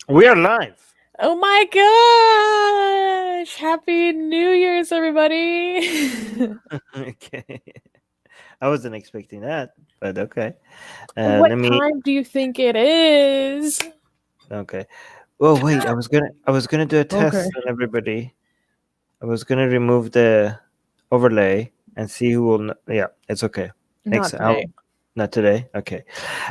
We are live. Oh my gosh! Happy New Year's, everybody! Okay. I wasn't expecting that, but okay. What Let me. time do you think it is? Okay. Oh wait, I was gonna do a Okay. test on everybody. I was gonna remove the overlay and see who will. Yeah, it's okay. Next, Not today. not today. Okay.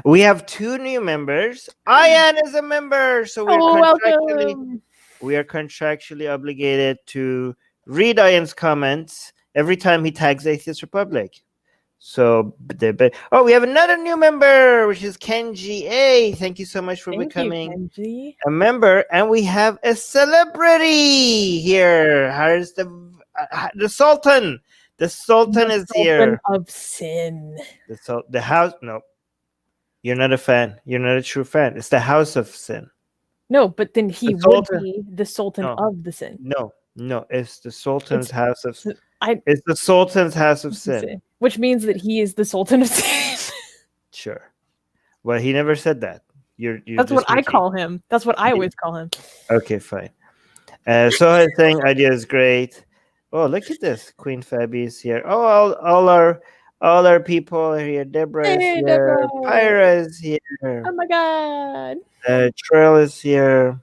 We have two new members. Ian is a member, so Oh, welcome! we are contractually obligated to read Ian's comments every time he tags Atheist Republic. So, we have another new member, which is Kenji A. Thank you so much for Thank you, becoming Kenji. a member. And we have a celebrity here. Here's the Sultan. The Sultan The is Sultan here. of Sin. The house. No, you're not a fan. You're not a true fan. It's the House of Sin. No, but then he The would Sultan. be the Sultan No, of the Sin. no. It's the Sultan's It's House of. I It's the Sultan's House of Sin. which means that he is the Sultan of Sin. Sure. Well, he never said that. You're That's what just I making. call him. That's what I always call him. Okay, fine. So I think idea is great. Oh, look at this. Queen Fabi is here. Oh, all our people are here. Deborah is Hey, here. Deborah! Pyra is here. Oh my god! Trail is here.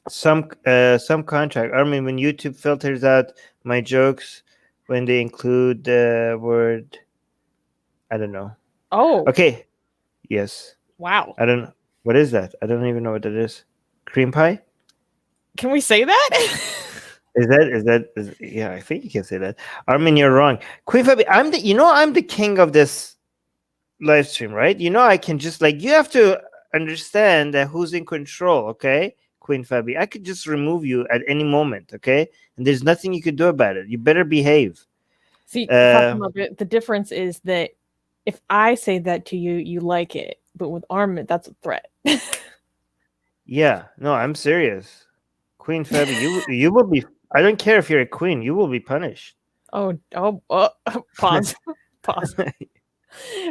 Some contract. Armin, when YouTube filters out my jokes when they include the word, I don't know. Oh, Okay. Yes. wow. I don't. What is that? I don't even know what that is. Cream pie? Can we say that? Yeah, I think you can say that. Armin, you're wrong. Queen Fabi, I'm the king of this live stream, right? I can just you have to understand that who's in control, okay? Queen Fabi, I could just remove you at any moment, okay? And there's nothing you could do about it. You better behave. See, Fatima, the difference is that if I say that to you, you like it. But with Armin, that's a threat. Yeah, no, I'm serious. Queen Fabi, you will be. I don't care if you're a queen. You will be punished. Oh, pause. Pause.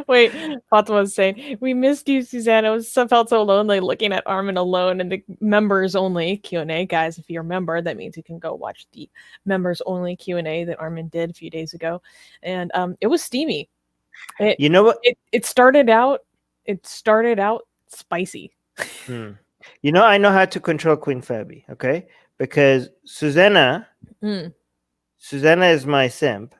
Wait, Fatima was saying, we missed you, Susanna. I felt so lonely looking at Armin alone and the members only Q&A. Guys, if you're a member, that means you can go watch the members only Q&A that Armin did a few days ago. And it was steamy. You know what? It started out spicy. I know how to control Queen Fabi, okay? Because Susanna is my simp,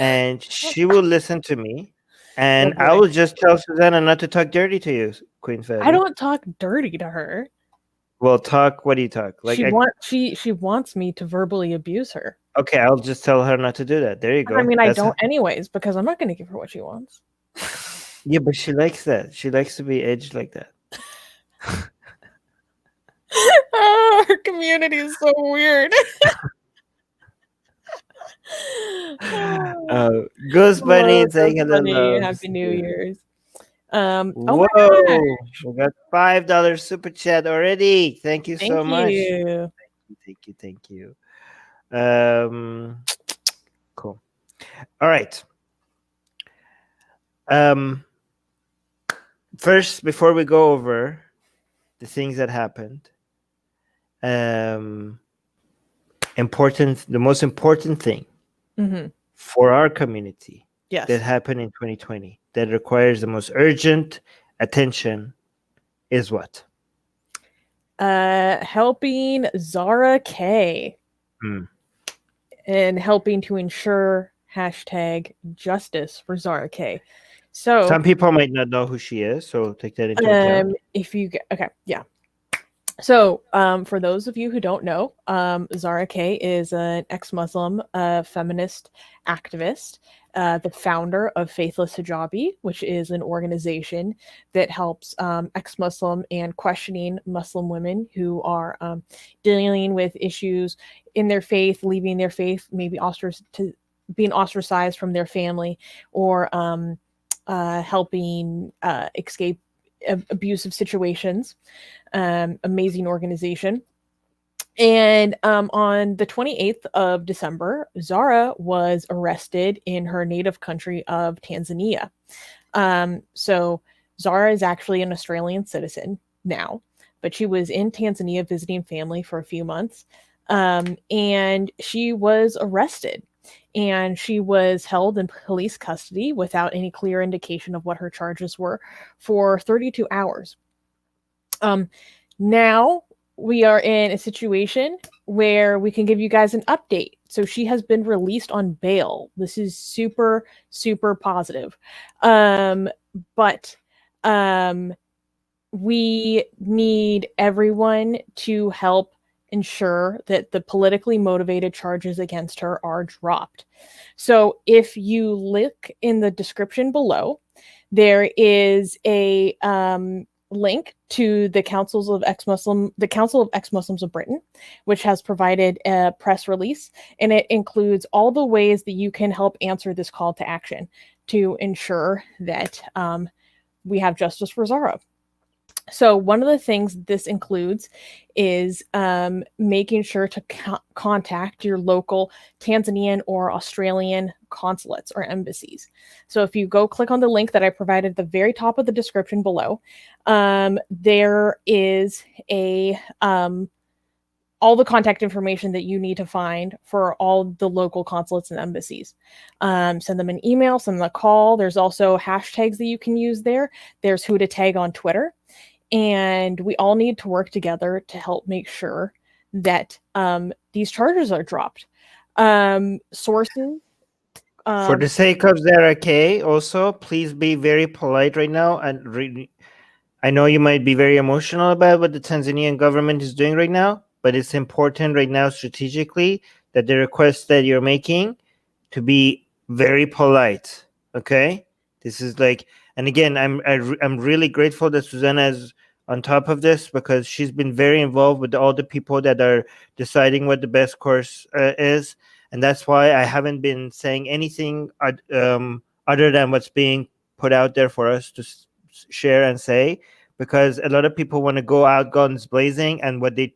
and she will listen to me, and I will just tell Susanna not to talk dirty to you, Queen Fabi. I don't talk dirty to her. Well, what do you talk? She wants me to verbally abuse her. Okay, I'll just tell her not to do that. There you go. I mean, I don't anyways, because I'm not going to give her what she wants. Yeah, but she likes that. She likes to be edged like that. Her community is so weird. Ghost Bunny saying hello. Happy New Year's. Whoa, we got $5 super chat already. Thank you so much. Thank you. Cool. All right. First, before we go over the things that happened, the most important thing for our community that happened in 2020 that requires the most urgent attention is what? Helping Zara K. And helping to ensure #justice for Zara K. So some people might not know who she is, so take that into account. So, for those of you who don't know, Zara K is an ex-Muslim feminist activist, the founder of Faithless Hijabi, which is an organization that helps ex-Muslim and questioning Muslim women who are dealing with issues in their faith, leaving their faith, maybe being ostracized from their family, or helping escape abusive situations. Amazing organization. And on the 28th of December, Zara was arrested in her native country of Tanzania. So Zara is actually an Australian citizen. now, but she was in Tanzania visiting family for a few months. And she was arrested, and she was held in police custody without any clear indication of what her charges were for 32 hours. Now we are in a situation where we can give you guys an update. So she has been released on bail. This is super, super positive. But we need everyone to help ensure that the politically motivated charges against her are dropped. So if you look in the description below, there is a link to the Council of Ex-Muslims of Britain, which has provided a press release, and it includes all the ways that you can help answer this call to action to ensure that we have justice for Zara. So one of the things this includes is making sure to contact your local Tanzanian or Australian consulates or embassies. So if you go click on the link that I provided at the very top of the description below, there is all the contact information that you need to find for all the local consulates and embassies. Send them an email, send them a call. There's also hashtags that you can use there. There's who to tag on Twitter. And we all need to work together to help make sure that these charges are dropped. Sources. For the sake of Zara K, also, please be very polite right now. And I know you might be very emotional about what the Tanzanian government is doing right now, but it's important right now strategically that the request that you're making to be very polite. Okay? This is like, and again, I'm really grateful that Susanna is on top of this, because she's been very involved with all the people that are deciding what the best course is, and that's why I haven't been saying anything other than what's being put out there for us to share and say, because a lot of people want to go out guns blazing, and what they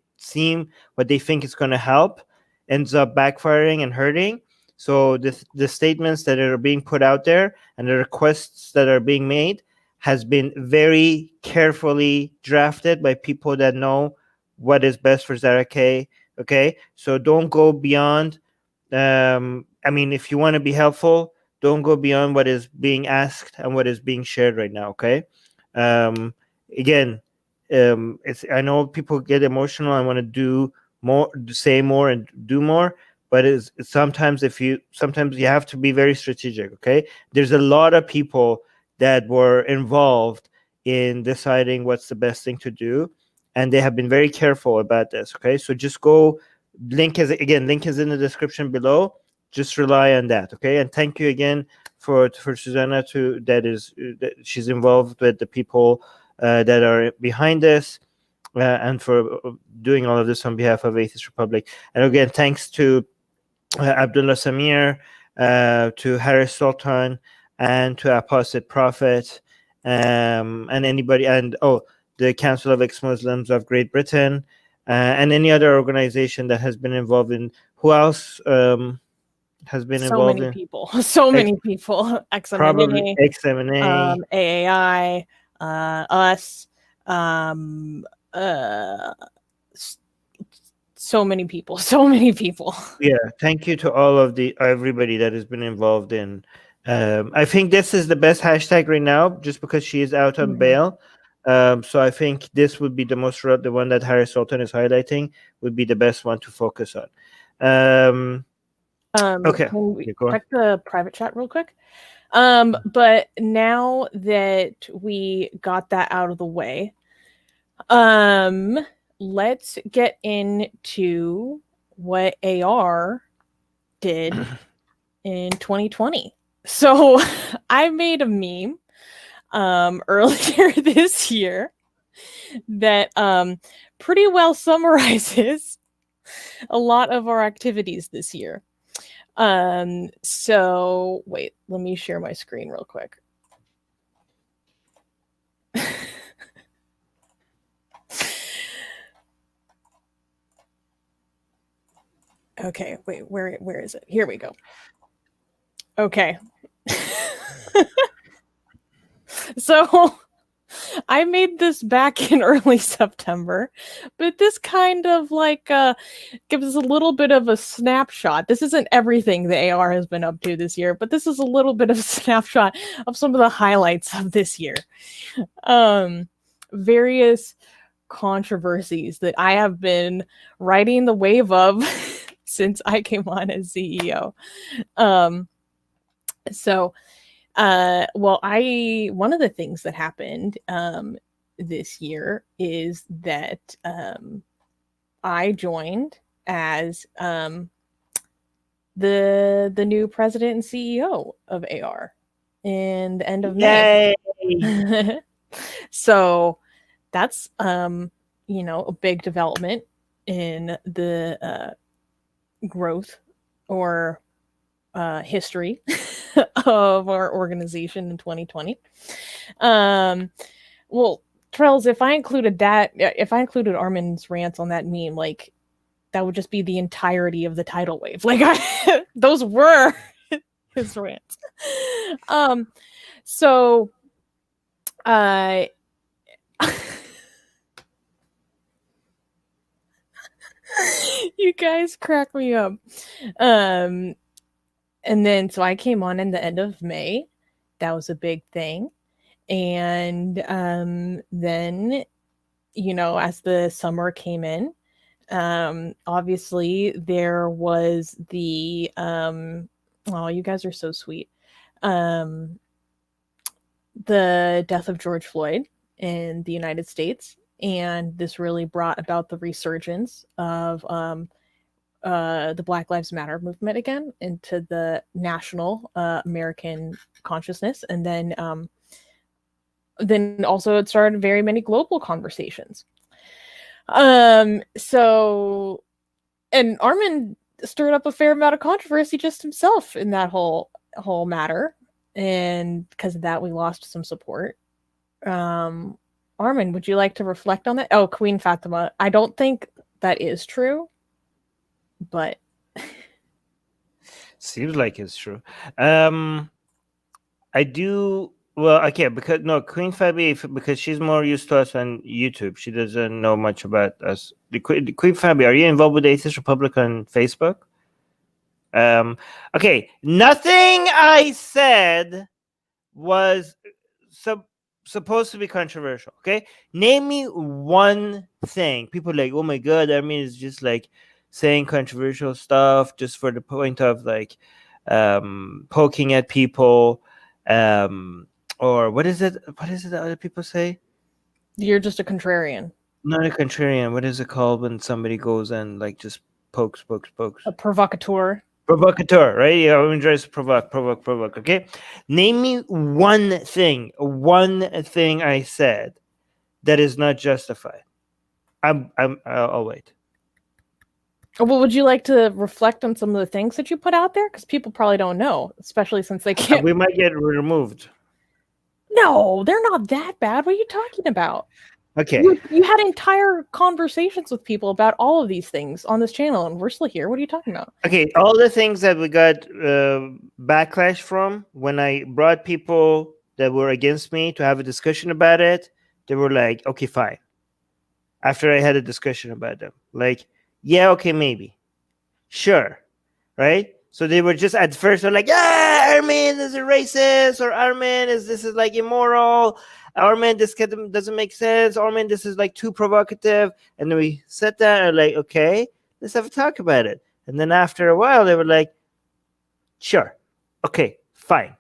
think is going to help ends up backfiring and hurting. So the statements that are being put out there and the requests that are being made has been very carefully drafted by people that know what is best for Zara K. Okay, so don't go beyond. I mean, if you want to be helpful, don't go beyond what is being asked and what is being shared right now. Okay, again, I know people get emotional and want to do more, say more, and do more. But it's sometimes you have to be very strategic. Okay, there's a lot of people that were involved in deciding what's the best thing to do, and they have been very careful about this. Okay, so just go. Link is in the description below. Just rely on that. Okay, and thank you again for Susanna that she's involved with the people that are behind this, and for doing all of this on behalf of Atheist Republic. And again, thanks to Abdullah Samir, to Harris Sultan, and to Apostate Prophet, and anybody, and the Council of Ex-Muslims of Great Britain, and any other organization that has been involved in. Who else has been involved in? So many people. Probably XMNA, AAI, us, so many people. Yeah, thank you to all of everybody that has been involved in. I think this is the best hashtag right now, just because she is out on bail. So I think this would be the one that Harris Sultan is highlighting would be the best one to focus on. Okay, can we check the private chat real quick? But now that we got that out of the way, let's get into what AR did in 2020. So I made a meme earlier this year that pretty well summarizes a lot of our activities this year. So wait, let me share my screen real quick. Okay, wait, where is it? Here we go. Okay. So I made this back in early September, but this kind of like gives us a little bit of a snapshot. This isn't everything the AR has been up to this year, but this is a little bit of a snapshot of some of the highlights of this year. Various controversies that I have been riding the wave of since I came on as CEO. One of the things that happened this year is that I joined as the new president and CEO of AR in the end of May. So that's a big development in the growth or history of our organization in 2020. Well, Trells, if I included Armin's rants on that meme, like that would just be the entirety of the tidal wave. Like those were his rants. You guys crack me up. And then so I came on in the end of May. That was a big thing. And then, as the summer came in, obviously there was the oh, you guys are so sweet. The death of George Floyd in the United States. And this really brought about the resurgence of the Black Lives Matter movement again into the national American consciousness. And then also it started very many global conversations. And Armin stirred up a fair amount of controversy just himself in that whole matter. And because of that, we lost some support. Armin, would you like to reflect on that? Oh, Queen Fatima. I don't think that is true, but seems like it's true. I do. Well, okay, because Queen Fabi, because she's more used to us on YouTube. She doesn't know much about us. The Queen Fabi, are you involved with the Atheist Republic on Facebook? Okay, nothing I said was supposed to be controversial. Okay, name me one thing. People are like, oh my god, I mean, it's just like saying controversial stuff just for the point of like poking at people, or what is it that other people say? You're just a contrarian. Not a contrarian. What is it called when somebody goes and like just pokes? A provocateur. Provocateur, right? Yeah, I'm just provoke. Okay, name me one thing I said that is not justified. I'll wait. Well, would you like to reflect on some of the things that you put out there? Because people probably don't know, especially since they can't. We might get removed. No, they're not that bad. What are you talking about? Okay. You had entire conversations with people about all of these things on this channel, and we're still here. What are you talking about? Okay, all the things that we got backlash from when I brought people that were against me to have a discussion about it, they were like, okay, fine. After I had a discussion about them, like, yeah, okay, maybe. Sure. Right? So they were just at first, they're like, yeah, Armin is a racist, or Armin this is like immoral. Armin, this doesn't make sense. Armin, this is like too provocative. And then we sat down and like, okay, let's have a talk about it. And then after a while, they were like, sure. Okay, fine.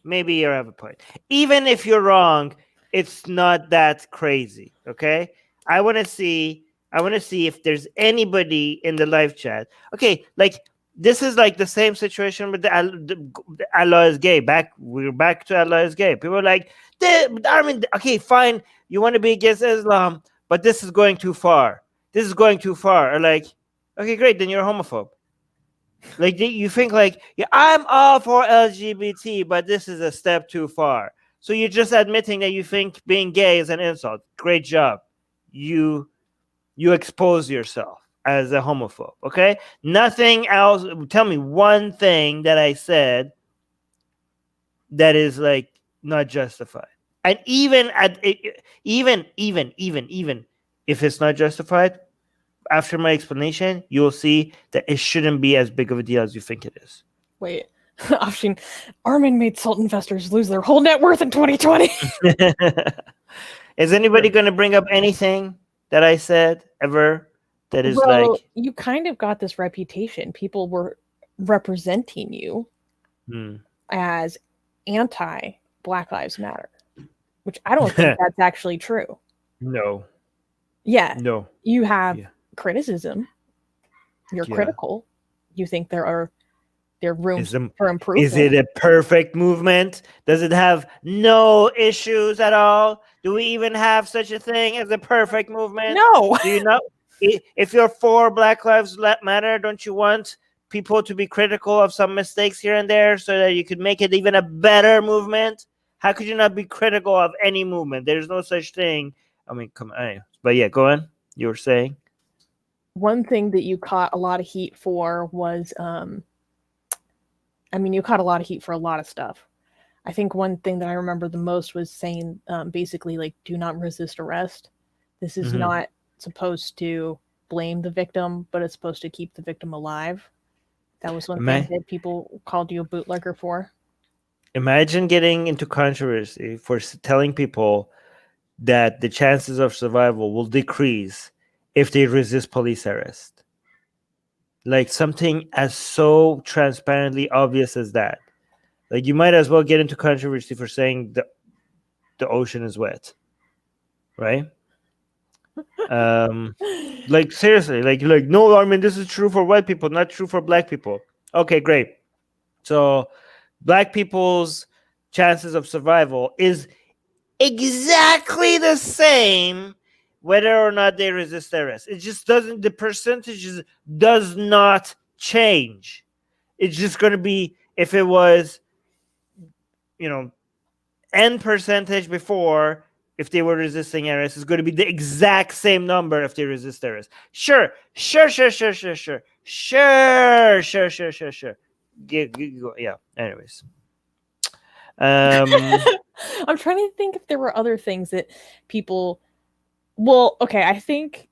Maybe you have a point. Even if you're wrong, it's not that crazy. Okay? I want to see if there's anybody in the live chat. Okay, like this is like the same situation with the Allah is gay. We're back to Allah is gay. People are like, Armin, okay, fine. You want to be against Islam, but this is going too far. Or like, okay, great, then you're a homophobe. Like you think like, yeah, I'm all for LGBT, but this is a step too far. So you're just admitting that you think being gay is an insult. Great job. You expose yourself as a homophobe, okay? Nothing else. Tell me one thing that I said that is like not justified. And even even if it's not justified, after my explanation, you'll see that it shouldn't be as big of a deal as you think it is. Wait, Afshin, Armin made SALT investors lose their whole net worth in 2020. Is anybody going to bring up anything that I said ever that is like... You kind of got this reputation. People were representing you as anti-Black Lives Matter, which I don't think that's actually true. No. Yeah. No. You have criticism. You're critical. You think there are rooms for improvement. Is it a perfect movement? Does it have no issues at all? Do we even have such a thing as a perfect movement? No. Do you know? If you're for Black Lives Matter, don't you want people to be critical of some mistakes here and there so that you could make it even a better movement? How could you not be critical of any movement? There's no such thing. I mean, come on. But yeah, go on. You were saying? One thing that you caught a lot of heat for was, you caught a lot of heat for a lot of stuff. I think one thing that I remember the most was saying, basically, like, do not resist arrest. This is not supposed to blame the victim, but it's supposed to keep the victim alive. That was one thing that people called you a bootlegger for. Imagine getting into controversy for telling people that the chances of survival will decrease if they resist police arrest. Like something as so transparently obvious as that. Like you might as well get into controversy for saying the ocean is wet, right? Like seriously, like no, Armin, this is true for white people, not true for Black people. Okay, great. So Black people's chances of survival is exactly the same whether or not they resist arrest. It just doesn't, the percentages does not change. It's just going to be, if it was, N percentage before, if they were resisting arrest, it's going to be the exact same number if they resist arrest. Sure. Yeah. Anyways. I'm trying to think if there were other things that people... Well, okay, I think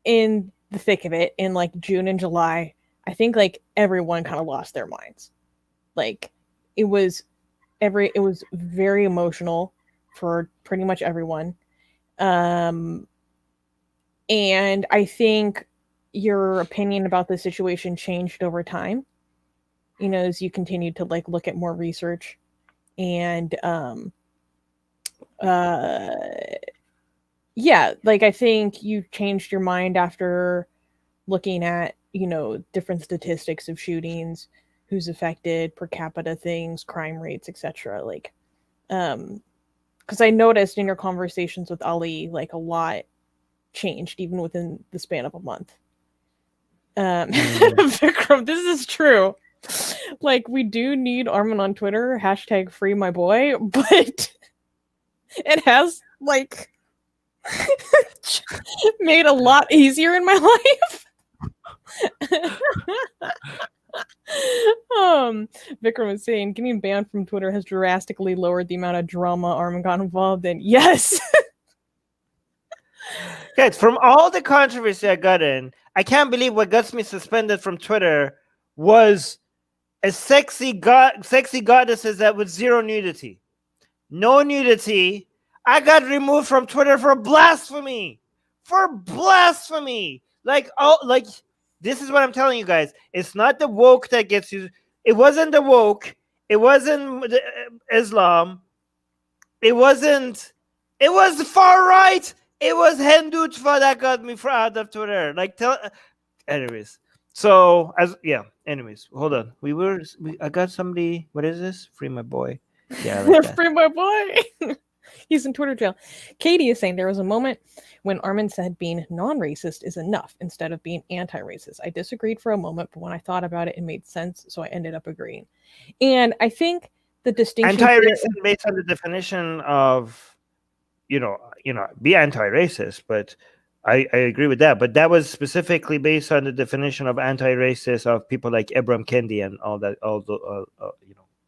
in the thick of it, in like June and July, I think like everyone kind of lost their minds. Like it was very emotional for pretty much everyone. And I think your opinion about the situation changed over time, as you continued to like look at more research and like I think you changed your mind after looking at, different statistics of shootings, who's affected, per capita things, crime rates, etc. Like, because I noticed in your conversations with Ali, like a lot changed even within the span of a month. Vikram, this is true. Like, we do need Armin on Twitter, #FreeMyBoy, but it has like made a lot easier in my life. Vikram was saying getting banned from Twitter has drastically lowered the amount of drama Armin got involved in. Yes. Guys, from all the controversy I got in, I can't believe what got me suspended from Twitter was a sexy goddesses that with zero nudity. No nudity. I got removed from Twitter for blasphemy. Like, this is what I'm telling you guys. It's not the woke that gets you. It wasn't the woke. It wasn't Islam. It was the far right. It was Hindutva that got me out of Twitter. Anyways. So, anyways, hold on. I got somebody, what is this? Free my boy. Yeah, I like that. Free my boy. He's in Twitter jail. Katie is saying there was a moment when Armin said being non-racist is enough instead of being anti-racist. I disagreed for a moment, but when I thought about it, it made sense, so I ended up agreeing. And I think the distinction... Anti-racist based on the definition of, be anti-racist, but I agree with that. But that was specifically based on the definition of anti-racist of people like Ibram Kendi and all that,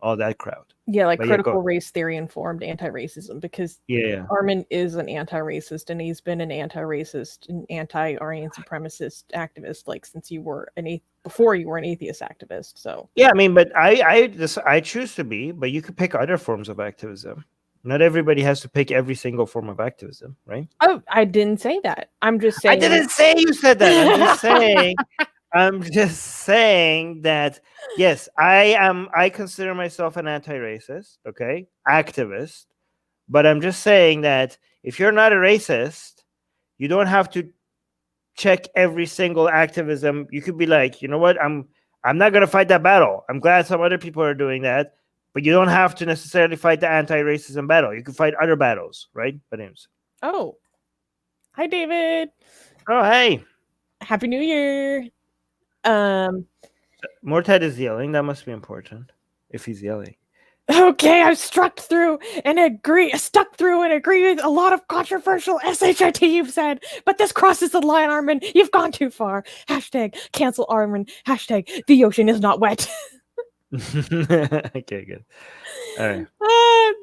all that crowd. Yeah, like But critical race theory informed anti-racism, because yeah. Armin is an anti-racist, and he's been an anti-racist and anti-Aryan supremacist activist like since you were before you were an atheist activist. So Yeah, I mean, but I choose to be, but you could pick other forms of activism. Not everybody has to pick every single form of activism, right? oh, I didn't say that. I'm just I saying. didn't say you said that. I'm just saying. I'm just saying that yes, I consider myself an anti-racist, okay, activist. But I'm just saying that if you're not a racist, you don't have to check every single activism. You could be like, you know what, I'm not gonna fight that battle. I'm glad some other people are doing that, but you don't have to necessarily fight the anti-racism battle. You can fight other battles, right? But anyways. Oh, hi, David. Oh, hey. Happy New Year. Mortad is yelling. That must be important if he's yelling. Okay, I've stuck through and agree with a lot of controversial shit you've said, but this crosses the line, Armin. You've gone too far. Hashtag cancel Armin. Hashtag the ocean is not wet. Okay, good. All right.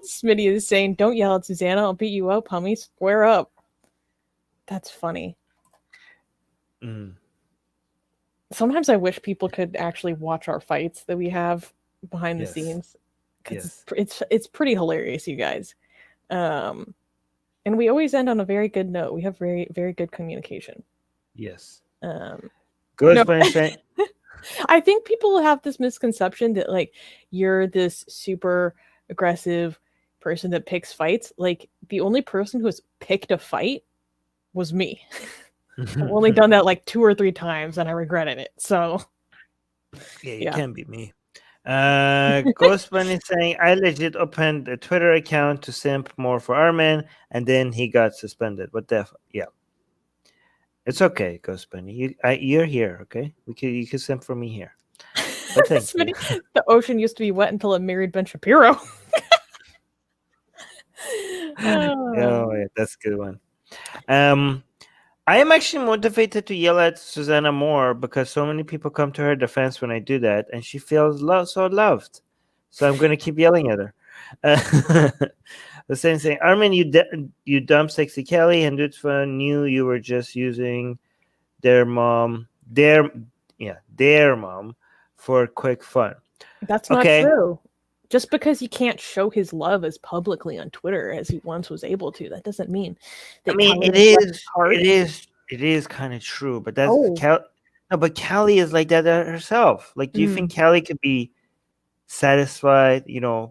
Smitty is saying, don't yell at Susanna. I'll beat you up, homie. Square up. That's funny. Sometimes I wish people could actually watch our fights that we have behind the scenes. Yes. It's pretty hilarious, you guys. And we always end on a very good note. We have very, very good communication. Yes. Good. No. I think people have this misconception that like you're this super aggressive person that picks fights. Like the only person who has picked a fight was me. I've only done that like 2 or 3 times and I regretted it. So yeah, you can't beat me. Ghostman is saying I legit opened a Twitter account to simp more for Armin, and then he got suspended. What the yeah. It's okay, Ghost Bunny. You're here, okay? You can simp for me here. But thank you. The ocean used to be wet until it married Ben Shapiro. Oh, yeah, that's a good one. I am actually motivated to yell at Susanna more because so many people come to her defense when I do that, and she feels so loved. So I'm going to keep yelling at her. The same thing. Armin, you dumb sexy Kelly, and Dutfa knew you were just using their mom for quick fun. That's not true. Just because he can't show his love as publicly on Twitter as he once was able to, that doesn't mean that it is kind of true, but that's but Kelly is like that herself. Like, do you think Kelly could be satisfied,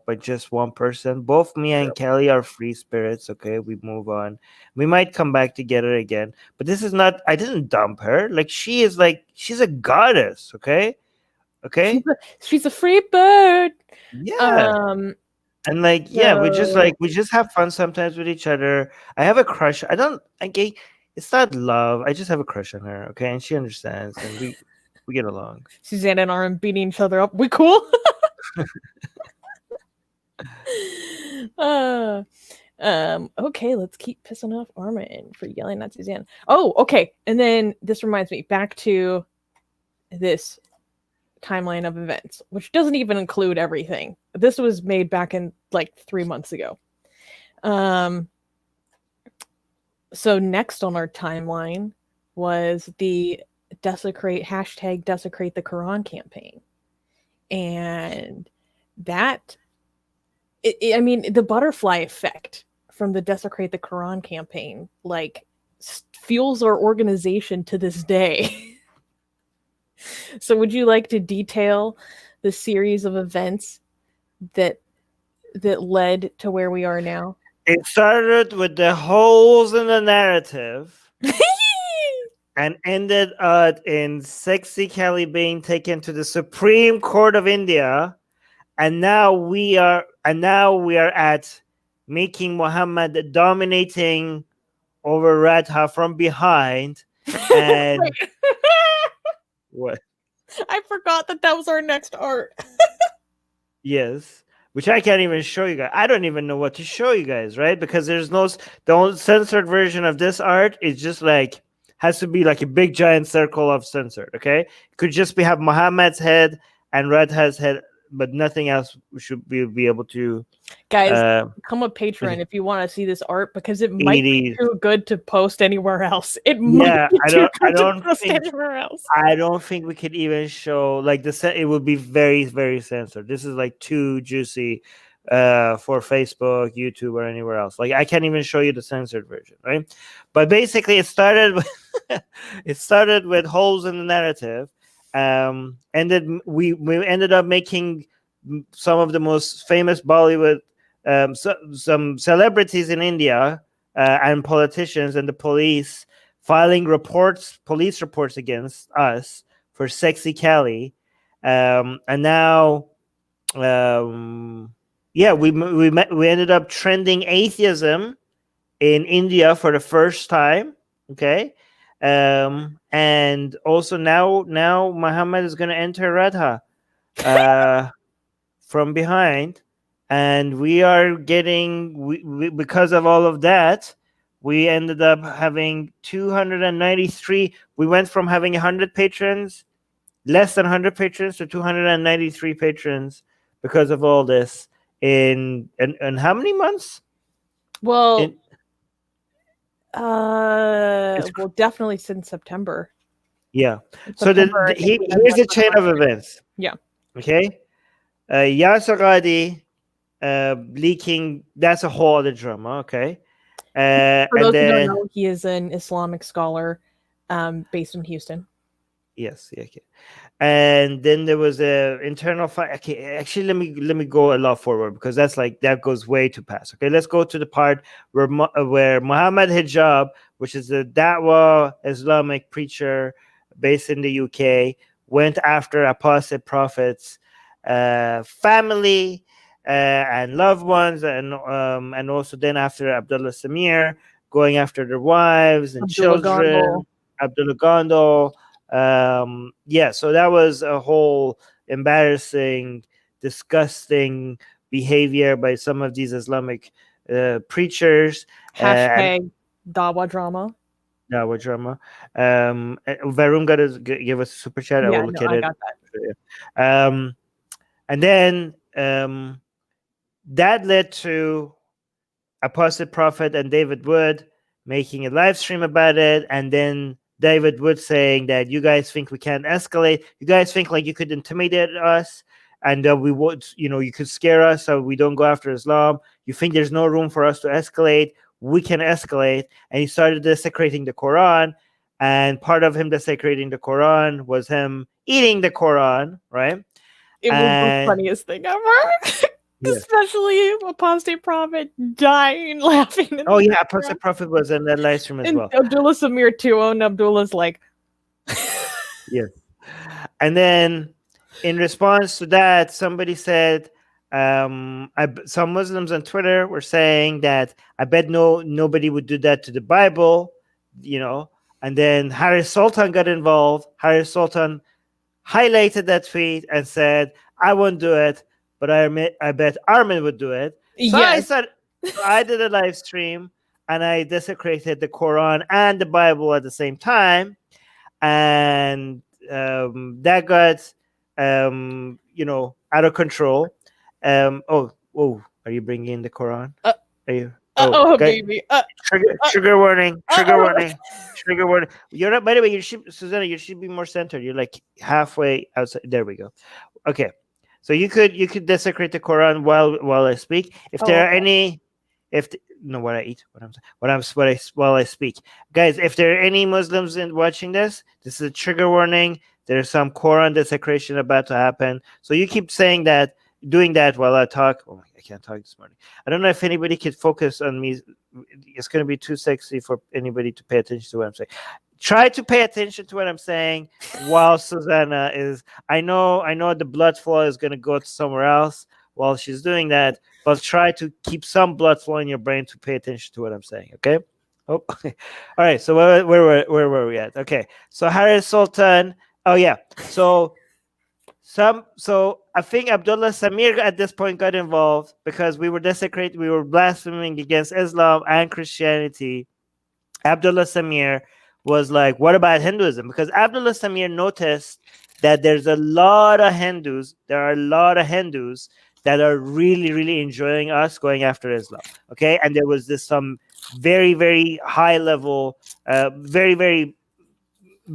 by just one person? Both me and Kelly are free spirits. Okay, we move on. We might come back together again, but this is not. I didn't dump her. Like, she's a goddess. Okay. She's a free bird. Yeah. And we just have fun sometimes with each other. I have a crush. It's not love. I just have a crush on her. Okay, and she understands, and we get along. Susanna and Armin beating each other up. We cool. Okay, let's keep pissing off Armin for yelling at Susanna. Oh, okay. And then this reminds me back to this timeline of events, which doesn't even include everything. This was made back in like 3 months ago. So next on our timeline was the hashtag desecrate the Quran campaign. And that, the butterfly effect from the desecrate the Quran campaign, like, fuels our organization to this day. So would you like to detail the series of events that led to where we are now? It started with the holes in the narrative and ended in sexy Kelly being taken to the Supreme Court of India, and now we are at making Muhammad dominating over Radha from behind. And what? I forgot that was our next art. Yes. Which I can't even show you guys. I don't even know what to show you guys, right? Because the only censored version of this art is just has to be like a big giant circle of censored, okay? It could just have Muhammad's head and Radha's head but nothing else should be able to. Guys, become a patron if you want to see this art, because it might be too good to post anywhere else. It might be too good to post anywhere else. I don't think we could even show like it would be very, very censored. This is like too juicy for Facebook, YouTube, or anywhere else. Like I can't even show you the censored version, right? But basically, it started with holes in the narrative. And then we ended up making some of the most famous Bollywood, some celebrities in India and politicians and the police filing police reports against us for Sexy Kelly, and now, we ended up trending atheism in India for the first time. Okay. And also now Muhammad is going to enter Radha from behind, and we are getting because of all of that, we ended up having 293. We went from having 100 patrons, less than 100 patrons, to 293 patrons because of all this in how many months? Well, definitely since September. Yeah. So here's the chain of events. Yeah. Okay. Yasagadi leaking. That's a whole other drama. Okay. For those who don't know, he is an Islamic scholar based in Houston. Yes. Okay. And then there was a internal fight. Okay, actually, let me go a lot forward, because that goes way too fast. Okay, let's go to the part where Muhammad Hijab, which is a Dawah Islamic preacher based in the UK, went after apostate prophets, family and loved ones, and also then after Abdullah Samir, going after their wives and children, Abdullah Gondal. So that was a whole embarrassing, disgusting behavior by some of these Islamic preachers. Hashtag Dawa drama. Dawa drama. Varun got to give us a super chat. I will look at it. Got that. And then that led to Apostate Prophet and David Wood making a live stream about it, and then David Wood saying that you guys think we can't escalate. You guys think like you could intimidate us, and we would, you could scare us so we don't go after Islam. You think there's no room for us to escalate? We can escalate. And he started desecrating the Quran. And part of him desecrating the Quran was him eating the Quran, right? It was the funniest thing ever. Especially Apostate Prophet dying laughing. Oh yeah, Apostate Prophet was in that live stream as well. Abdullah Samir too, and Abdullah's like, yes. And then in response to that, somebody said, some Muslims on Twitter were saying that I bet nobody would do that to the Bible, And then Harris Sultan got involved. Harris Sultan highlighted that tweet and said, I won't do it, but I bet Armin would do it. So yes. I did a live stream and I desecrated the Quran and the Bible at the same time. And that got, out of control. Are you bringing in the Quran? Are you? Baby. Trigger warning. Trigger warning. Trigger warning. You're not, by the way, Susanna, you should be more centered. You're like halfway outside. There we go. Okay. So you could desecrate the Quran while I speak. If there are any, while I speak, guys. If there are any Muslims watching this is a trigger warning. There's some Quran desecration about to happen. So you keep doing that while I talk. Oh, I can't talk this morning. I don't know if anybody could focus on me. It's going to be too sexy for anybody to pay attention to what I'm saying. Try to pay attention to what I'm saying while Susanna is. I know the blood flow is going to go to somewhere else while she's doing that, but try to keep some blood flow in your brain to pay attention to what I'm saying. Okay. Oh, okay. All right. So where were we at? Okay. So Harris Sultan. Oh yeah. So I think Abdullah Samir at this point got involved because we were blaspheming against Islam and Christianity. Abdullah Samir was like, what about Hinduism? Because Abdullah Samir noticed that there's a lot of Hindus. There are a lot of Hindus that are really, really enjoying us going after Islam. Okay, and there was this some very, very high level, very, very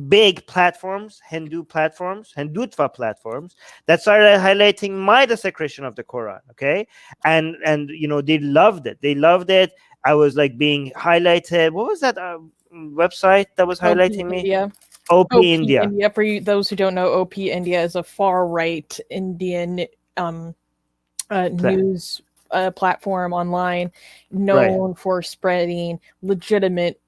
big platforms, Hindutva platforms that started highlighting my desecration of the Quran. Okay, and they loved it. They loved it. I was like being highlighted. What was that website that was OP highlighting me? India. OP OP India. India. For those who don't know, OP India is a far right Indian news platform online known for spreading legitimate,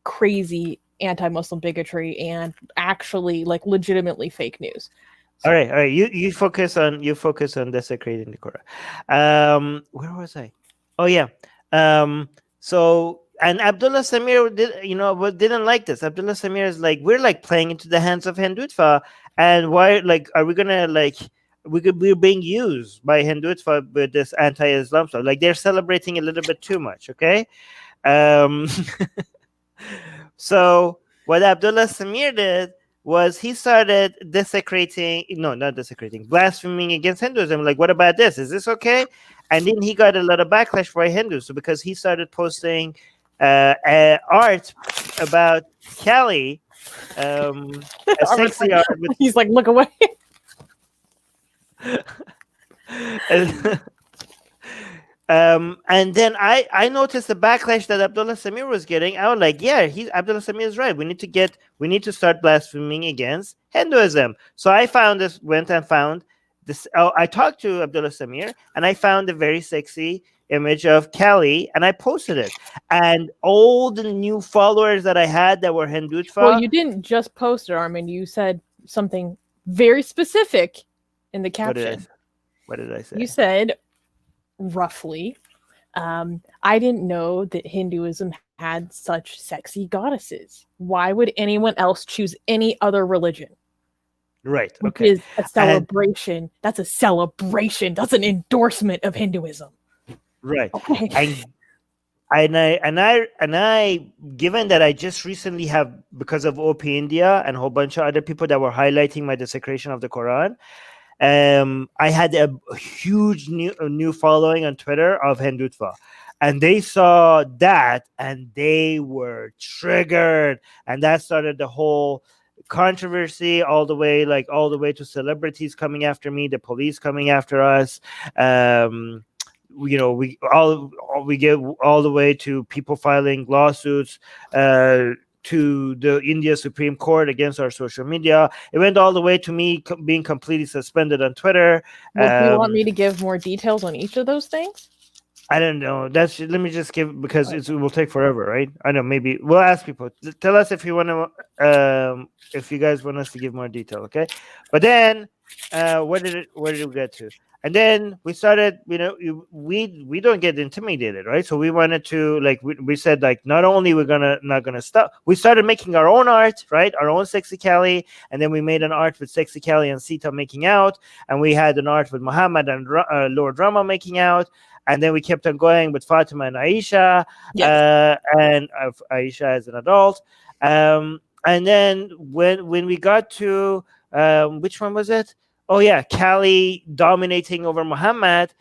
crazy anti-Muslim bigotry and actually like legitimately fake news. So. All right. You focus on desecrating the Quran. Where was I? Oh yeah. So and Abdullah Samir didn't like this. Abdullah Samir is like, we're like playing into the hands of Hindutva, and why are we gonna like we're being used by Hindutva with this anti-Islam stuff? Like they're celebrating a little bit too much. Okay. So what Abdullah Samir did was he started blaspheming against Hinduism. Like, what about this? Is this okay? And then he got a lot of backlash by Hindus because he started posting art about Kelly, a sexy art. He's like, look away. And then I noticed the backlash that Abdullah Samir was getting. I was like, yeah, Abdullah Samir is right. We need to start blaspheming against Hinduism. So I went and found this. I talked to Abdullah Samir and I found a very sexy image of Kali and I posted it. And all the new followers that I had that were Hindutva. Well, you didn't just post it, Armin. You said something very specific in the caption. What did I say? You said, roughly, I didn't know that Hinduism had such sexy goddesses. Why would anyone else choose any other religion? Right. Which is a celebration. That's a celebration. That's an endorsement of Hinduism. Right. Okay. And I given that I just recently have, because of OP India and a whole bunch of other people that were highlighting my desecration of the Quran, I had a huge new following on Twitter of Hindutva, and they saw that and they were triggered, and that started the whole controversy all the way to celebrities coming after me, the police coming after us. We get all the way to people filing lawsuits to the India Supreme Court against our social media. It went all the way to me being completely suspended on Twitter. Well, do you want me to give more details on each of those things? I don't know. Let me just give, because it will take forever, right? I know. Maybe we'll ask people. Tell us if you want to, if you guys want us to give more detail, okay? But then, where did we get to? And then we started, we don't get intimidated, right? So we wanted to, like, we said, like, not only we're not gonna stop, we started making our own art, right? Our own Sexy Kali. And then we made an art with Sexy Kali and Sita making out. And we had an art with Muhammad and Lord Rama making out. And then we kept on going with Fatima and Aisha, and Aisha as an adult. And then when we got to, which one was it? Oh yeah, Kali dominating over Muhammad.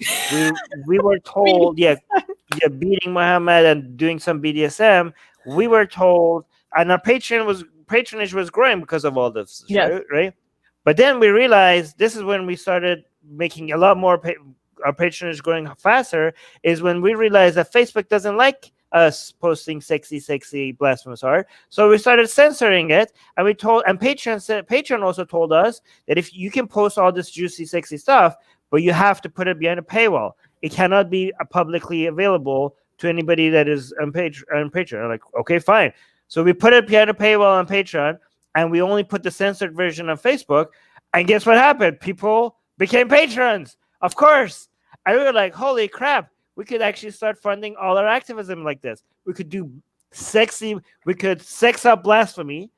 We were told, beating Muhammad and doing some BDSM. We were told, and our patronage was growing because of all this, right? But then we realized, this is when we started making a lot more. Our patronage growing faster is when we realized that Facebook doesn't like us posting sexy blasphemous art, so we started censoring it. And Patreon also told us that if you can post all this juicy, sexy stuff, but you have to put it behind a paywall. It cannot be publicly available to anybody that is on Patreon. I'm like, okay, fine. So we put it behind a paywall on Patreon, and we only put the censored version on Facebook. And guess what happened? People became patrons, of course. And we were like, holy crap, we could actually start funding all our activism like this. We could sex up blasphemy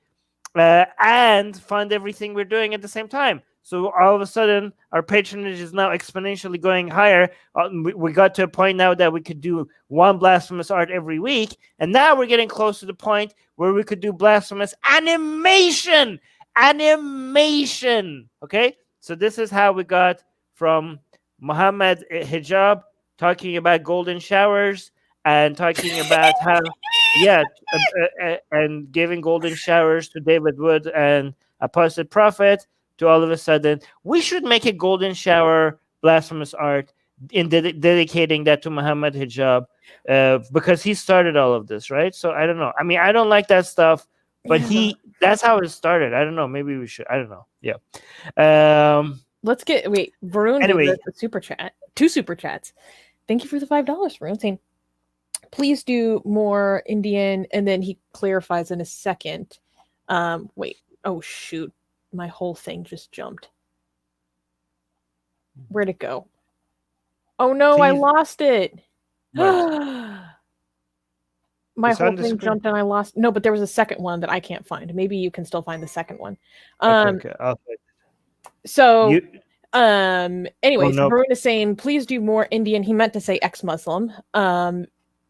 and fund everything we're doing at the same time. So all of a sudden, our patronage is now exponentially going higher. We got to a point now that we could do one blasphemous art every week. And now we're getting close to the point where we could do blasphemous animation. Animation. Okay? So this is how we got from Muhammad Hijab talking about golden showers and talking about how, and giving golden showers to David Wood and Apostate Prophet, to all of a sudden, we should make a golden shower blasphemous art in dedicating that to Muhammad Hijab, because he started all of this, right? So I don't know. I mean, I don't like that stuff, but that's how it started. I don't know. Maybe we should. I don't know. Yeah. Let's get Varun Anyway. gave us a super chat. 2 super chats. Thank you for the $5, Varun, saying, please do more Indian, and then he clarifies in a second. Oh shoot. My whole thing just jumped. Where'd it go? Oh no, I lost it. My whole thing jumped and I lost. No, but there was a second one that I can't find. Maybe you can still find the second one. Okay. I'll find it. So, anyways, Varun is saying, please do more Indian. He meant to say ex-Muslim,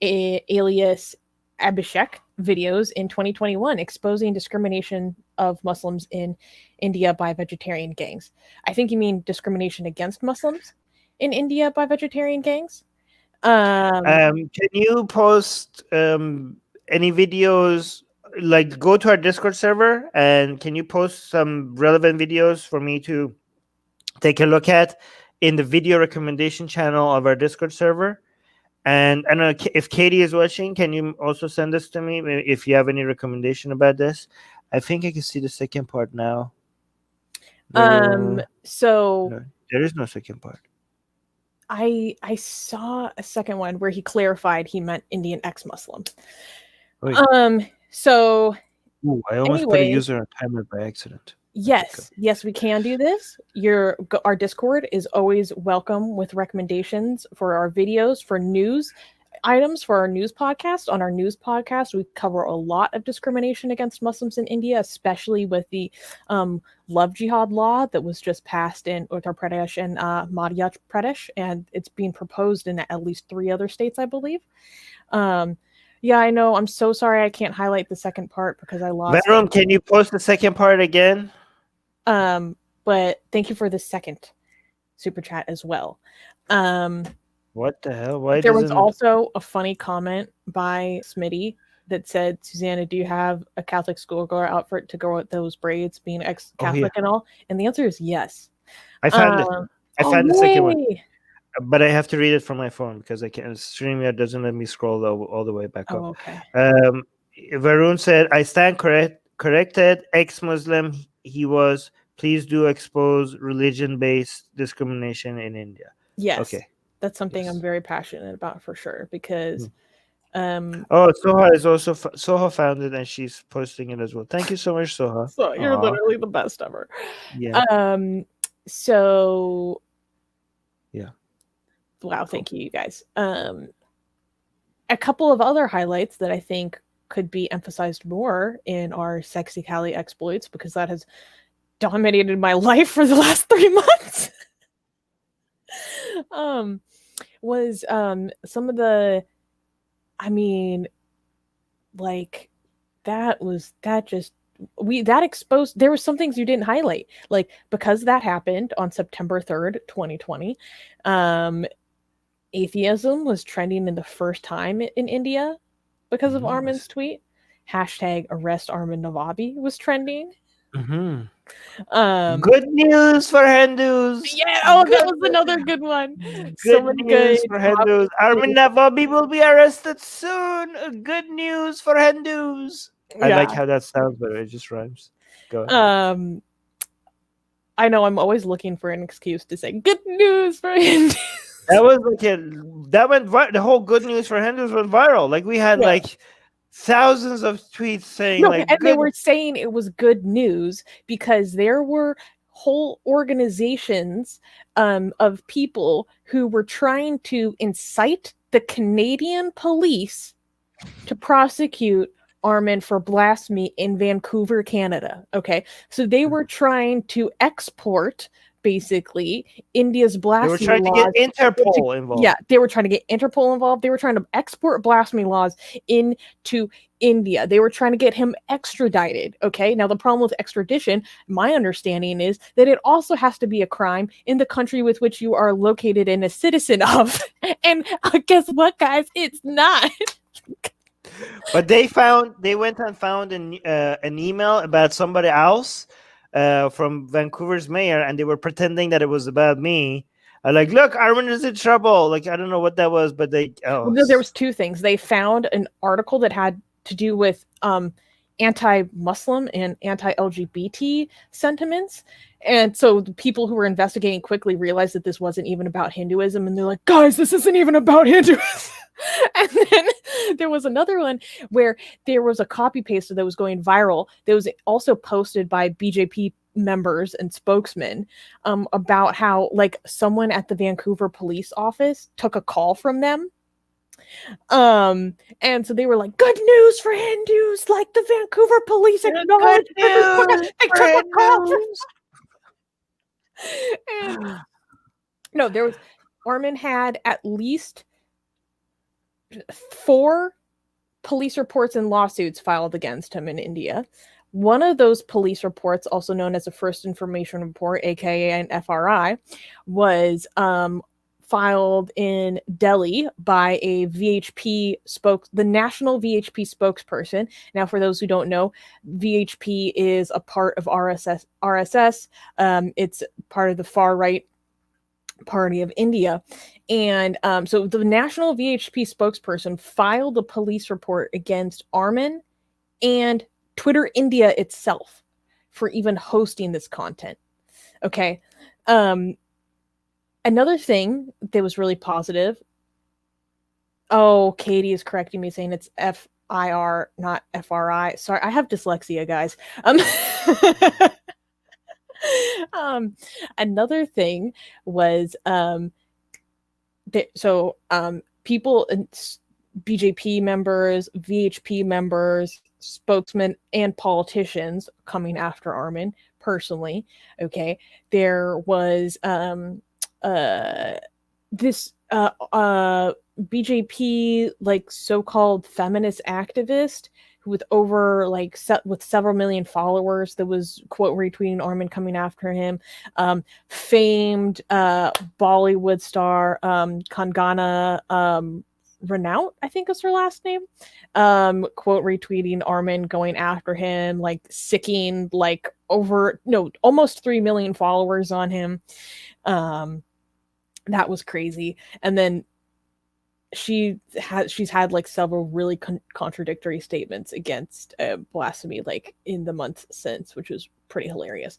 alias Abhishek videos in 2021 exposing discrimination of Muslims in India by vegetarian gangs. I think you mean discrimination against Muslims in India by vegetarian gangs. Can you post any videos? Like, go to our Discord server and can you post some relevant videos for me to take a look at in the video recommendation channel of our Discord server? And I don't know if Katie is watching. Can you also send this to me if you have any recommendation about this? I think I can see the second part now. So no, there is no second part. I saw a second one where he clarified he meant Indian ex-Muslim. So I almost put a user on timer by accident. Yes, we can do this. Our Discord is always welcome with recommendations for our videos, for news items, for our news podcast. On our news podcast, we cover a lot of discrimination against Muslims in India, especially with the love jihad law that was just passed in Uttar Pradesh and Madhya Pradesh, and it's being proposed in at least 3 other states, I believe. Yeah, I know. I'm so sorry I can't highlight the second part because I lost it. Can you post the second part again? But thank you for the second super chat as well. What the hell? Why there was also a funny comment by Smitty that said, Susanna, do you have a Catholic schoolgirl outfit to go with those braids, being ex-Catholic and all? And the answer is yes. I found it. I found the second one. But I have to read it from my phone because I can't. StreamYard doesn't let me scroll all the way back up. Okay. Varun said, I stand corrected. Ex-Muslim he was. Please do expose religion-based discrimination in India. Yes. Okay. That's something I'm very passionate about for sure because. Soha is also Soha found it and she's posting it as well. Thank you so much, Soha. So you're literally the best ever. Yeah. So. Yeah. Wow, thank you guys. A couple of other highlights that I think could be emphasized more in our Sexy Cali exploits, because that has dominated my life for the last 3 months, was some of the, that exposed, there were some things you didn't highlight, like, because that happened on September 3rd, 2020, atheism was trending in the first time in India because of Armin's tweet. Hashtag arrest Armin Navabi was trending. Good news for Hindus. Yeah, that was another good one. Good news for Hindus. Armin Navabi will be arrested soon. Good news for Hindus. I like how that sounds, but it just rhymes. Go ahead. I know I'm always looking for an excuse to say good news for Hindus. That was that went the whole good news for Hindus went viral. Like we had thousands of tweets saying they were saying it was good news because there were whole organizations of people who were trying to incite the Canadian police to prosecute Armin for blasphemy in Vancouver, Canada. Okay, so they were trying to export basically India's They blasphemy were trying laws. to get Interpol involved. Yeah, they were trying to get Interpol involved. They were trying to export blasphemy laws into India. They were trying to get him extradited. Okay, now the problem with extradition, my understanding is that it also has to be a crime in the country with which you are located and a citizen of. And guess what, guys? It's not. But they went and found an email about somebody else from Vancouver's mayor, and they were pretending that it was about me. Like, look, Armin is in trouble. Like, I don't know what that was, but Well, there was two things. They found an article that had to do with anti-Muslim and anti-LGBT sentiments. And so the people who were investigating quickly realized that this wasn't even about Hinduism. And they're like, guys, this isn't even about Hinduism. And then there was another one where there was a copy paste that was going viral that was also posted by BJP members and spokesmen about how like someone at the Vancouver police office took a call from them. And so they were like, good news for Hindus, like the Vancouver police acknowledged they took a call from and no, there was Armin had at least 4 police reports and lawsuits filed against him in India. One of those police reports, also known as a First Information Report, aka an FRI, was filed in Delhi by a VHP the national VHP spokesperson. Now, for those who don't know, VHP is a part of RSS. It's part of the far right party of India. And so the national VHP spokesperson filed a police report against Armin and Twitter India itself for even hosting this content. Okay. Another thing that was really positive. Oh, Katie is correcting me saying it's FIR, not FRI. Sorry, I have dyslexia, guys. Another thing was people, BJP members, VHP members, spokesmen, and politicians coming after Armin personally. Okay, there was this BJP like so-called feminist activist with over like with several million followers that was quote retweeting Armin coming after him. Famed Bollywood star Kangana Ranaut, I think is her last name, quote retweeting Armin going after him, like sicking like almost 3 million followers on him. That was crazy. And then she's had like several really contradictory statements against blasphemy like in the months since, which was pretty hilarious.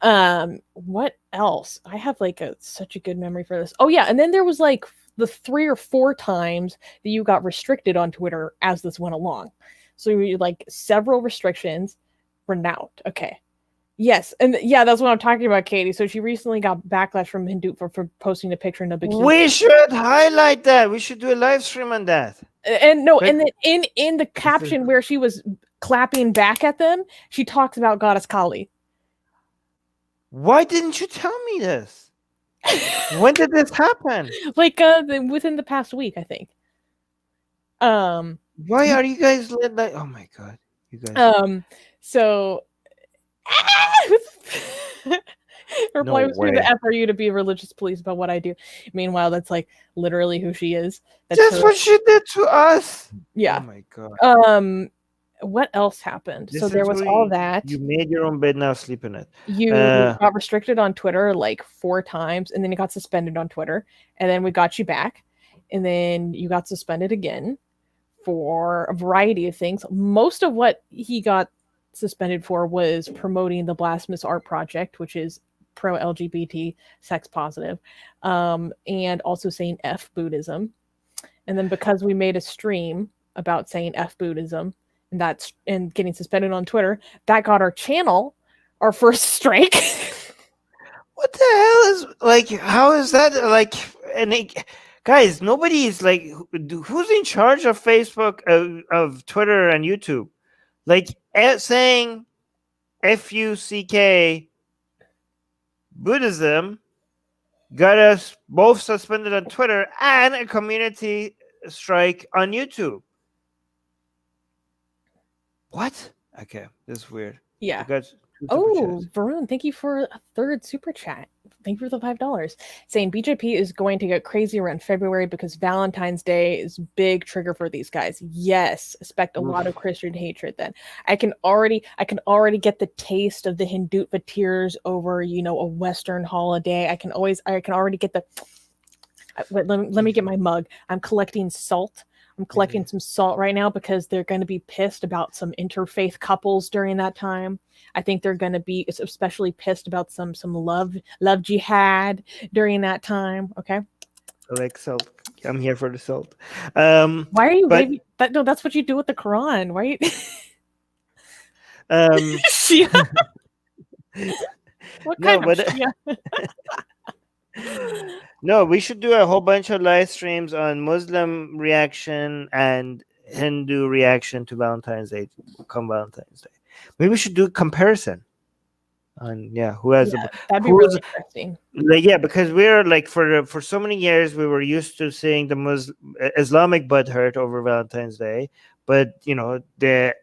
What else? I have like such a good memory for this. Oh yeah, and then there was like the 3 or 4 times that you got restricted on Twitter as this went along. So you like several restrictions. Renowned. Okay. Yes, and yeah, that's what I'm talking about, Katie. So she recently got backlash from Hindu for posting a picture in a bikini. We should highlight that. We should do a live stream on that. And no, and then in the caption where she was clapping back at them, she talks about Goddess Kali. Why didn't you tell me this? When did this happen? Like within the past week, I think. Why are you guys like? Oh my god, you guys. So. Her boy was doing the FRU to be religious police about what I do. Meanwhile, that's like literally who she is. That's what she did to us. Yeah. Oh my god. What else happened? So there was all that. You made your own bed, now sleep in it. You got restricted on Twitter like 4 times, and then you got suspended on Twitter, and then we got you back, and then you got suspended again for a variety of things. Most of what he got suspended for was promoting the Blasphemous Art Project, which is pro-LGBT, sex positive, and also saying F Buddhism. And then because we made a stream about saying F Buddhism and getting suspended on Twitter, that got our channel our first strike. What the hell is like? How is that like? Guys, nobody is like, who's in charge of Facebook, of Twitter, and YouTube? Like saying FUCK Buddhism got us both suspended on Twitter and a community strike on YouTube. What? Okay, this is weird. Yeah. We got 2 super Oh, chats. Varun, thank you for a third super chat. Thank you for the $5. Saying BJP is going to get crazy around February because Valentine's Day is big trigger for these guys. Yes, expect a lot of Christian hatred then. I can already get the taste of the Hindutva tears over, a Western holiday. I can already get the let me get my mug. I'm collecting salt. I'm collecting some salt right now because they're going to be pissed about some interfaith couples during that time. I think they're going to be especially pissed about some love jihad during that time. Okay. I like salt. I'm here for the salt. Why are you but, waving? No, that's what you do with the Quran. Why? Shia? What kind of Shia? No, we should do a whole bunch of live streams on Muslim reaction and Hindu reaction to Valentine's Day. Come Valentine's Day, maybe we should do a comparison on who has that'd be really interesting. Like, because we're like for so many years we were used to seeing the Islamic butthurt over Valentine's Day, but the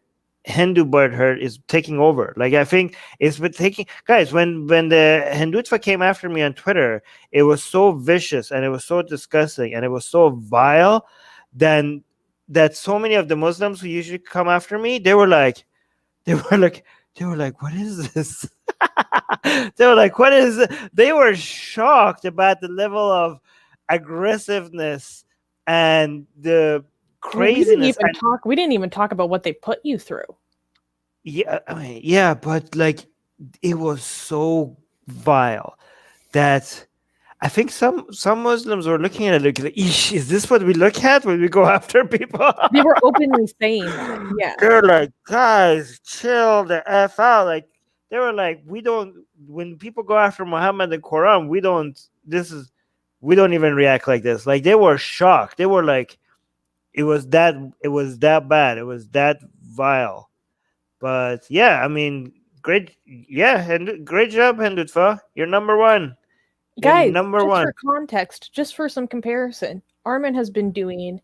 Hindu butthurt is taking over. Like, I think it's been taking, guys, when the Hindutva came after me on Twitter, it was so vicious and it was so disgusting and it was so vile then that so many of the Muslims who usually come after me, they were like, what is this? They were like, what is it? They were shocked about the level of aggressiveness and the craziness. We didn't even talk about what they put you through. Yeah, I mean, but like it was so vile that I think some Muslims were looking at it like, is this what we look at when we go after people? They were openly saying that. Yeah. They're like, guys, chill the F out. Like, they were like, when people go after Muhammad and Quran, we don't even react like this. Like, they were shocked. They were like, it was that bad. It was that vile. But yeah, I mean, great. Yeah, and great job, Hindutva. You're number one. Guys, for context, just for some comparison, Armin has been doing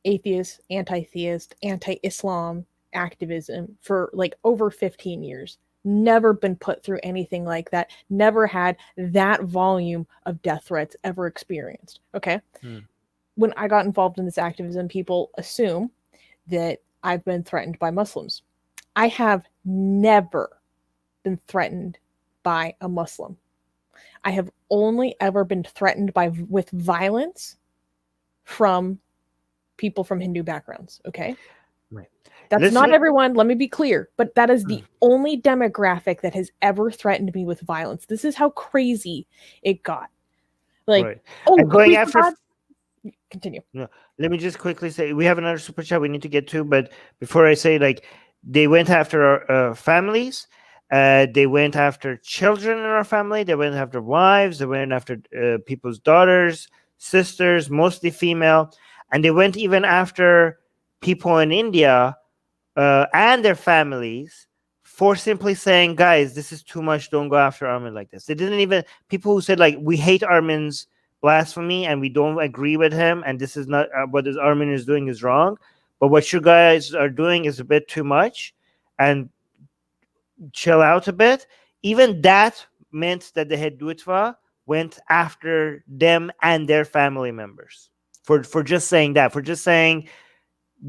atheist, anti-theist, anti-Islam activism for like over 15 years. Never been put through anything like that. Never had that volume of death threats ever experienced. Okay. When I got involved in this activism, people assume that I've been threatened by Muslims. I have never been threatened by a Muslim. I have only ever been threatened with violence from people from Hindu backgrounds. Okay. Right. That's not everyone. Let me be clear, but that is the only demographic that has ever threatened me with violence. This is how crazy it got. Like, right. Going after. Continue. No, let me just quickly say we have another super chat we need to get to, but before I say, like, they went after our families. They went after children in our family. They went after wives. They went after people's daughters, sisters, mostly female, and they went even after people in India and their families for simply saying, guys, this is too much. Don't go after Armin like this. They didn't even, people who said, like, we hate Armin's blasphemy and we don't agree with him, and this is not what Armin is doing is wrong, but what you guys are doing is a bit too much, and chill out a bit. Even that meant that the Hindutva went after them and their family members for just saying that, for just saying,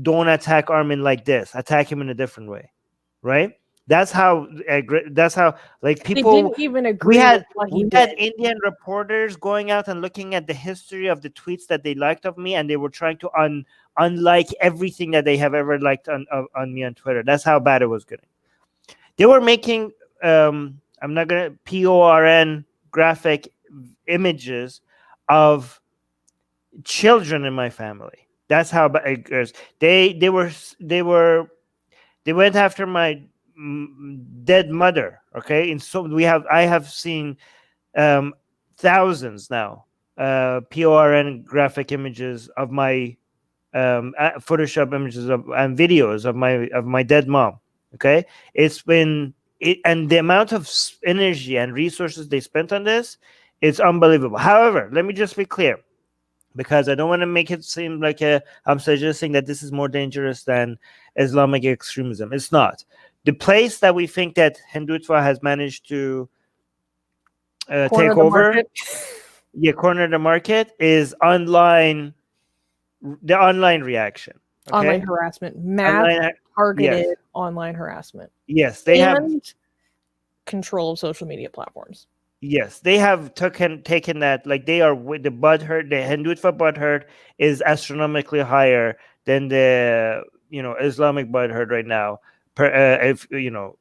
don't attack Armin like this, attack him in a different way, right? That's how like people they didn't even agree. We had did. Indian reporters going out and looking at the history of the tweets that they liked of me, and they were trying to unlike everything that they have ever liked on me on Twitter. That's how bad it was getting. They were making I'm not gonna PORN graphic images of children in my family. That's how bad it goes. They went after my dead mother. Okay, and so I have seen thousands now PORN graphic images of my Photoshop images and videos of my dead mom. Okay, it's been it, and the amount of energy and resources they spent on this, it's unbelievable. However, let me just be clear, because I don't want to make it seem like I'm suggesting that this is more dangerous than Islamic extremism. It's not. The place that we think that Hindutva has managed to Corner take the over, market. corner the market, is online. The online reaction. Okay, Online harassment, mass online, targeted yes, online harassment, yes, they have. and control of social media platforms. Yes, they have taken that. Like, they are with the butthurt. The Hindutva butthurt is astronomically higher than the Islamic butthurt right now. If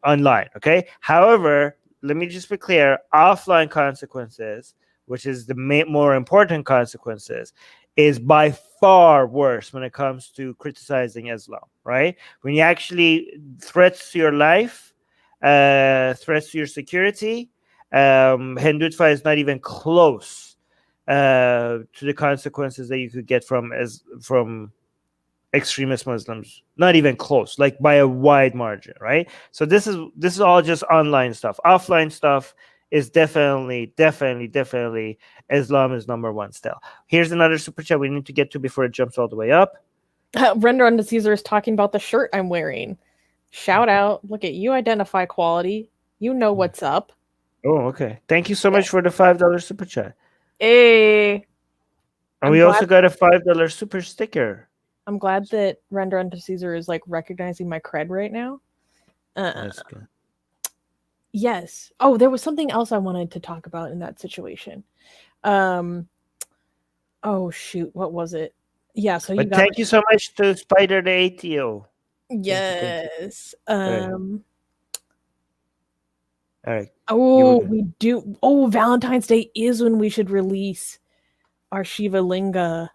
online. Okay. However, let me just be clear. Offline consequences, which is the more important consequences, is by far worse when it comes to criticizing Islam. Right? When you actually threats to your life, threats to your security. Hindutva is not even close to the consequences that you could get from extremist Muslims. Not even close, like by a wide margin, right? So this is all just online stuff. Offline stuff is definitely Islam is number one still. Here's another super chat we need to get to before it jumps all the way up. Render unto Caesar is talking about the shirt I'm wearing. Shout out! Look at you, identify quality. You know what's up. Oh, okay. Thank you so much for the $5 super chat. Hey, And I'm we glad- also got a $5 super sticker. I'm glad that Render unto Caesar is like recognizing my cred right now. That's good. Yes. Oh, there was something else I wanted to talk about in that situation. Oh shoot, what was it? Yeah, so you But thank you so much to Spider the ATO. Yes. All right. Oh, we do. Oh, Valentine's Day is when we should release our Shiva Linga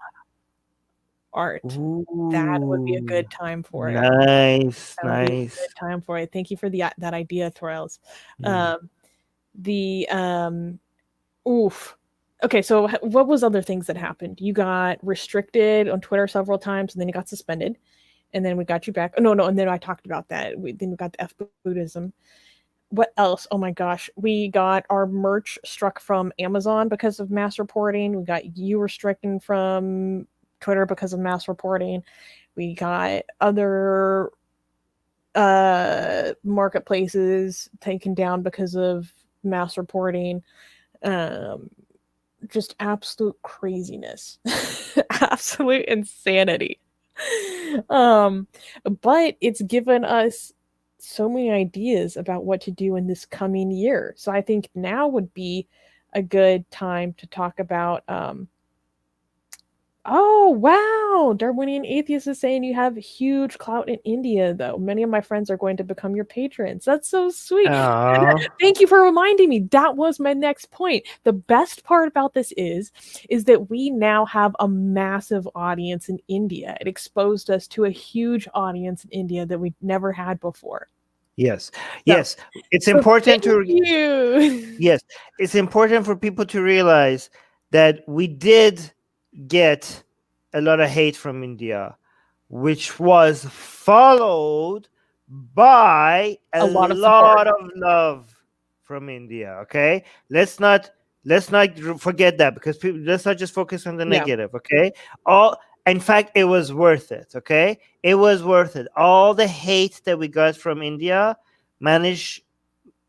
art. Ooh, that would be a good time for it. Nice, That would be a nice. good time for it. Thank you for that idea, Thorels. Oof. Okay, so what was other things that happened? You got restricted on Twitter several times, and then you got suspended, and then we got you back. No, and then I talked about that. Then we got the F Buddhism. What else? Oh my gosh, we got our merch struck from Amazon because of mass reporting. We got you restricted from Twitter because of mass reporting. We got other marketplaces taken down because of mass reporting. Just absolute craziness. Absolute insanity. But it's given us so many ideas about what to do in this coming year. So I think now would be a good time to talk about oh wow, Darwinian Atheist is saying you have huge clout in India, though. Many of my friends are going to become your patrons. That's so sweet. Thank you for reminding me. That was my next point. The best part about this is that we now have a massive audience in India. It exposed us to a huge audience in India that we never had before. Yes. It's important to yes, it's important for people to realize that we did get a lot of hate from India, which was followed by a lot of love from India. Okay, let's not forget that, because let's not just focus on the negative. Okay, in fact, it was worth it. Okay, it was worth it. All the hate that we got from India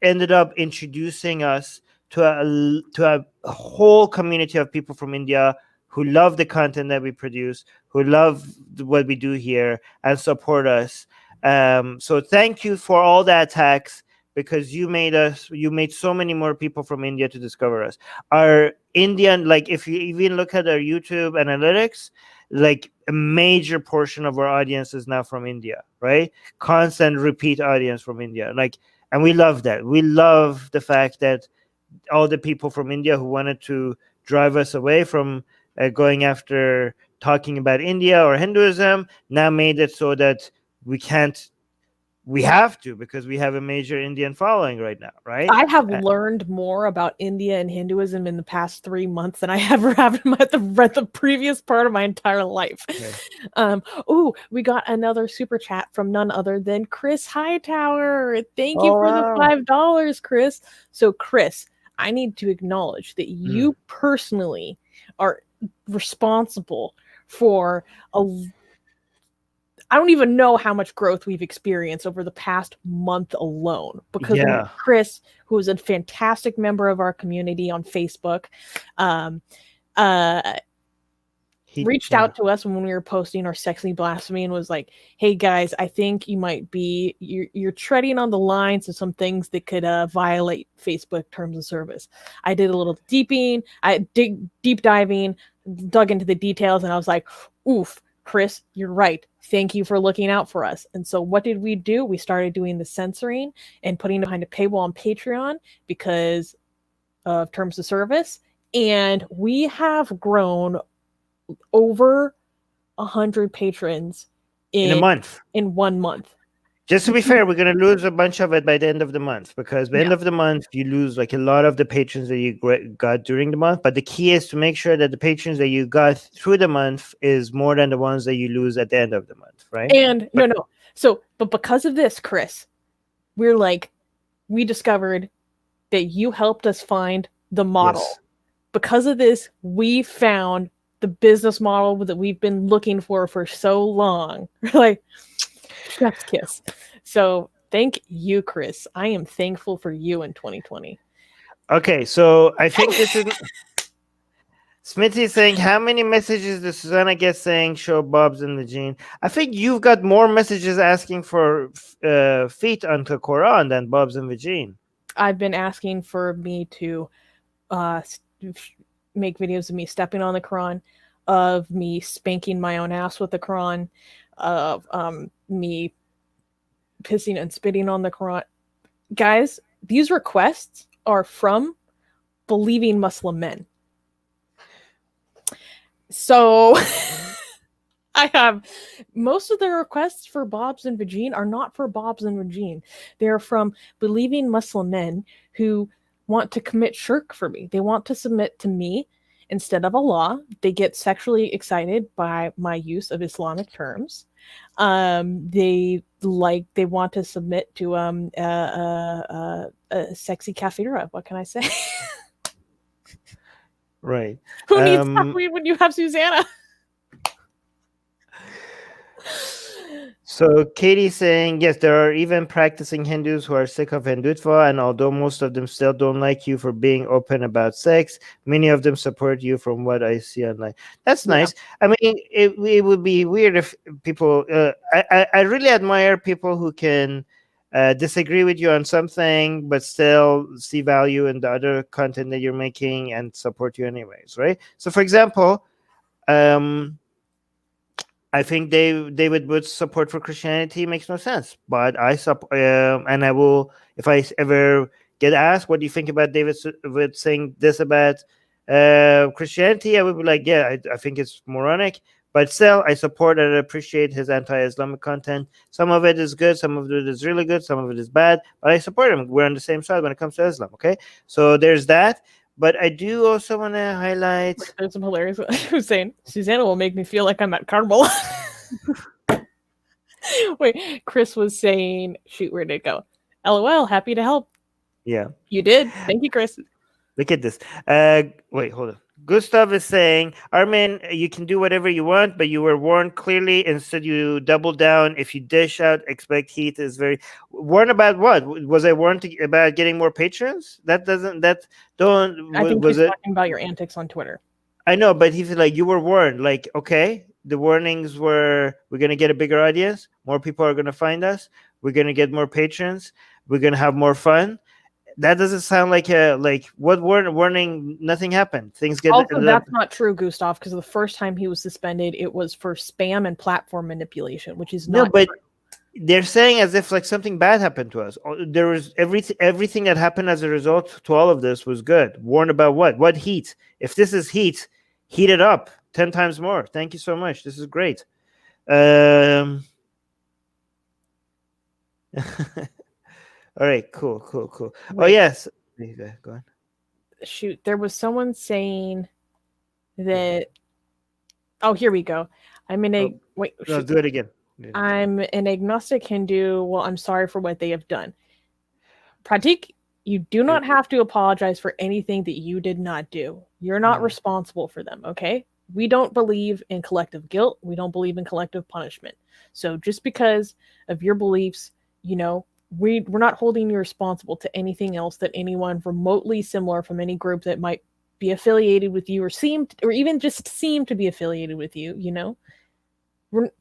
ended up introducing us to a whole community of people from India who love the content that we produce, who love what we do here, and support us. So thank you for all the attacks, because you made so many more people from India to discover us. Our Indian, like, if you even look at our YouTube analytics, like, a major portion of our audience is now from India, right? Constant repeat audience from India. And we love that. We love the fact that all the people from India who wanted to drive us away from going after talking about India or Hinduism now made it so that we can't we have to, because we have a major Indian following right now, right? I have learned more about India and Hinduism in the past 3 months than I ever have in the previous part of my entire life. Okay. We got another super chat from none other than Chris Hightower. Thank you Oh, for the wow. $5, Chris. So, Chris, I need to acknowledge that you personally are responsible for I don't even know how much growth we've experienced over the past month alone, because Chris, who is a fantastic member of our community on Facebook, reached out to us when we were posting our sexy blasphemy and was like, hey guys, I think you might be, you're treading on the lines of some things that could violate Facebook terms of service. I did a little deep diving, dug into the details, and I was like, oof, Chris, you're right. Thank you for looking out for us. And so what did we do? We started doing the censoring and putting behind a paywall on Patreon because of terms of service. And we have grown over 100 patrons in a month. In 1 month. Just to be fair, we're going to lose a bunch of it by the end of the month, because by the end of the month, you lose like a lot of the patrons that you got during the month. But the key is to make sure that the patrons that you got through the month is more than the ones that you lose at the end of the month, right? And but because of this, Chris, we discovered that you helped us find the model. Yes. Because of this, we found the business model that we've been looking for so long. Like, chef's kiss. So thank you, Chris. I am thankful for you in 2020. Okay, so I think this is Smithy is saying, how many messages does Susanna get saying show Bob's in the gene? I think you've got more messages asking for feet onto Quran than Bob's in the gene. I've been asking for me to make videos of me stepping on the Quran, of me spanking my own ass with the Quran, of me pissing and spitting on the Quran. Guys, these requests are from believing Muslim men. So I have most of the requests for Bob's and Vagine are not for Bob's and Vagine. They're from believing Muslim men who want to commit shirk for me. They want to submit to me instead of Allah. They get sexually excited by my use of Islamic terms. They want to submit to a sexy kafira. What can I say? Right. Who needs coffee when you have Susanna? So Katie's saying, yes, there are even practicing Hindus who are sick of Hindutva, and although most of them still don't like you for being open about sex, many of them support you from what I see online. That's nice. I mean, it would be weird if people, I really admire people who can disagree with you on something, but still see value in the other content that you're making and support you anyways, right? So for example, I think David Wood's support for Christianity makes no sense, but I support, and I will, if I ever get asked, what do you think about David Wood saying this about Christianity? I would be like, yeah, I think it's moronic, but still, I support and appreciate his anti-Islamic content. Some of it is good, some of it is really good, some of it is bad, but I support him. We're on the same side when it comes to Islam, okay? So there's that. But I do also want to highlight. There's some hilarious. Who's saying Susanna will make me feel like I'm at Karbala. Wait, Chris was saying, shoot, where did it go? LOL, happy to help. Yeah. You did. Thank you, Chris. Look at this. Wait, hold on. Gustav is saying, Armin, you can do whatever you want, but you were warned clearly. Instead, you double down. If you dish out, expect heat is very... Warned about what? Was I warned about getting more patrons? I think he's talking about your antics on Twitter. I know, but he's like, you were warned. Like, okay, the warnings were, we're going to get a bigger audience. More people are going to find us. We're going to get more patrons. We're going to have more fun. That doesn't sound like what warning? Nothing happened. Things get. Also, that's not true, Gustav, because the first time he was suspended, it was for spam and platform manipulation, which is not. No, but they're saying as if like something bad happened to us. There was everything that happened as a result to all of this was good. Warned about what? What heat? If this is heat, heat it up 10 times more. Thank you so much. This is great. All right, cool. Oh Wait, yes. Go on. shoot, there was someone saying that. Oh, here we go. I'm in Oh, a wait. no, Shoot, do it again. I'm an agnostic Hindu. Well, I'm sorry for what they have done. Pratik, you do not have to apologize for anything that you did not do. You're not responsible for them, okay? We don't believe in collective guilt. We don't believe in collective punishment. So just because of your beliefs, we're not holding you responsible to anything else that anyone remotely similar from any group that might be affiliated with you or even just seem to be affiliated with you.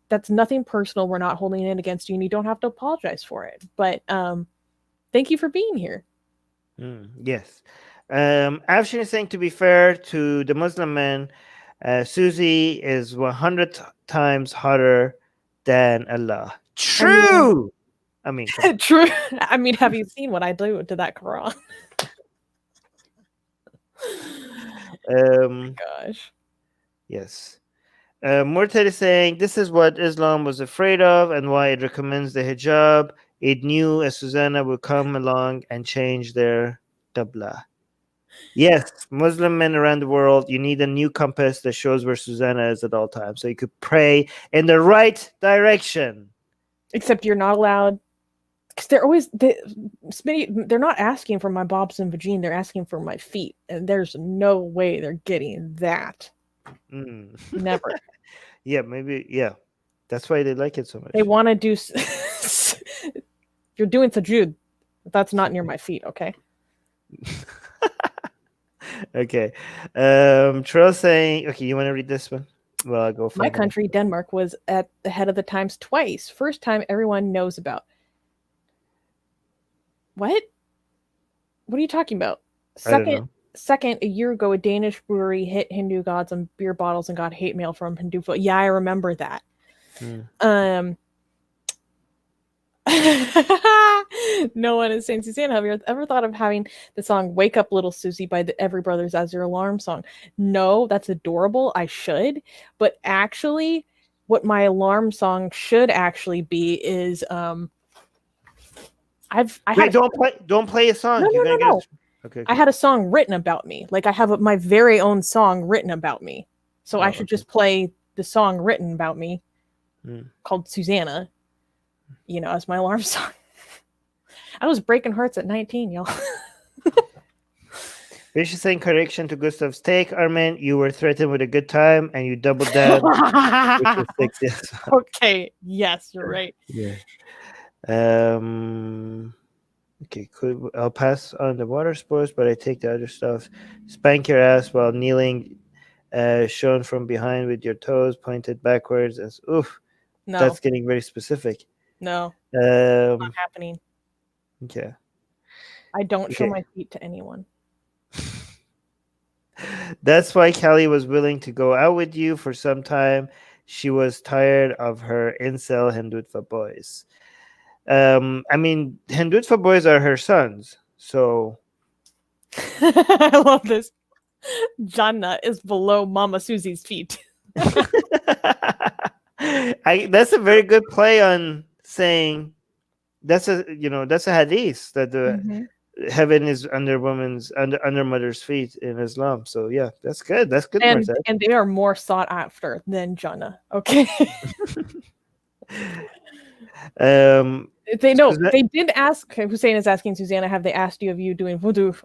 That's nothing personal. We're not holding it against you, and you don't have to apologize for it. But thank you for being here. Yes. Afshin is saying, to be fair to the Muslim men, Susie is 100 times hotter than Allah. True. I mean, come on. True. I mean, have you seen what I do to that Quran? Gosh. Yes. Murtad is saying, this is what Islam was afraid of and why it recommends the hijab. It knew a Susanna would come along and change their tabla. Yes, Muslim men around the world, you need a new compass that shows where Susanna is at all times, so you could pray in the right direction. Except you're not allowed, because they're not asking for my bobs and vagine, they're asking for my feet, and there's no way they're getting that. Never. Yeah, maybe. Yeah, that's why they like it so much. They want to do. You're doing sujood. That's not near my feet. Okay. Okay. Trill saying, okay, you want to read this one? Well, I'll go. My country, Denmark, was at the head of the times twice. First time everyone knows about. What? What are you talking about? Second, a year ago, a Danish brewery hit Hindu gods on beer bottles and got hate mail from Hindu. Yeah, I remember that. No one is saying, Susanna, have you ever thought of having the song Wake Up Little Susie by the Every Brothers as your alarm song? No, that's adorable. I should. But actually, what my alarm song should actually be is don't play a song. No. Okay. I had a song written about me. Like I have my very own song written about me. So I should just play the song written about me called Susanna, as my alarm song. I was breaking hearts at 19, y'all. Fish is saying, correction to Gustav's take, Armin, you were threatened with a good time and you doubled down. Okay, yes, you're right. Yeah. Okay, I'll pass on the water sports, but I take the other stuff. Spank your ass while kneeling, shown from behind with your toes pointed backwards. No. That's getting very specific. No, not happening. Okay. I don't show my feet to anyone. That's why Kelly was willing to go out with you for some time. She was tired of her incel Hindutva boys. I mean, Hindutva boys are her sons, so. I love this. Jannah is below Mama Susie's feet. That's a very good play on saying that's a hadith that the heaven is under mother's feet in Islam. So yeah, that's good. That's good. And they are more sought after than Jannah. Okay. They did ask. Hussein is asking Susanna, have they asked you of you doing wudu?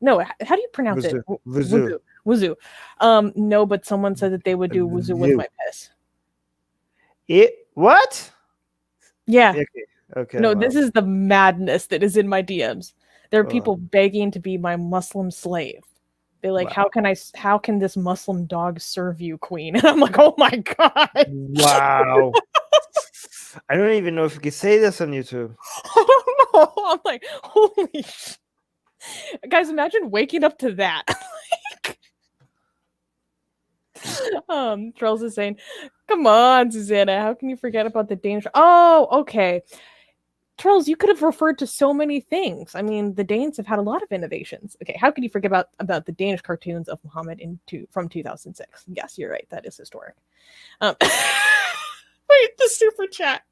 No, how do you pronounce it? Wuzu. No, but someone said that they would do wuzu with my piss. What? Yeah. Okay. No, this is the madness that is in my DMs. There are people begging to be my Muslim slave. They're like, how can this Muslim dog serve you, queen? And I'm like, oh my God. Wow. I don't even know if you can say this on YouTube. I don't know. I'm like, holy shit. Guys, imagine waking up to that. Charles is saying, come on, Susanna, how can you forget about the Danish? Oh, okay. Charles, you could have referred to so many things. I mean, the Danes have had a lot of innovations. Okay, how could you forget about the Danish cartoons of Muhammad from 2006? Yes, you're right. That is historic. Wait, the super chat.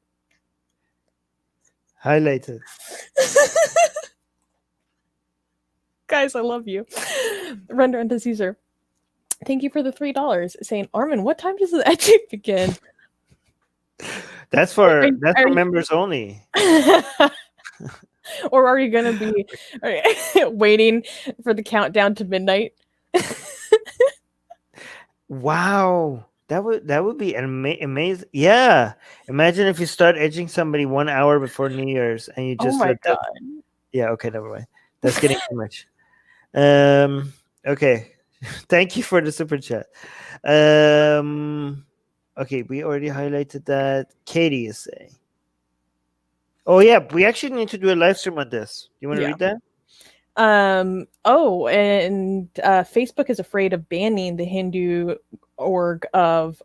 Highlighted. Guys, I love you. Render into Caesar. Thank you for the $3. Saying, Armin, what time does the etching begin? That's for members only. Or are you gonna be waiting for the countdown to midnight? Wow, that would be amazing. Yeah, imagine if you start edging somebody 1 hour before New Year's and you just God. Yeah, okay, never mind. That's getting too much. Okay. Thank you for the super chat. Okay, we already highlighted that. Katie is saying. Oh yeah, we actually need to do a live stream on this. You want to read that? And Facebook is afraid of banning the Hindu org of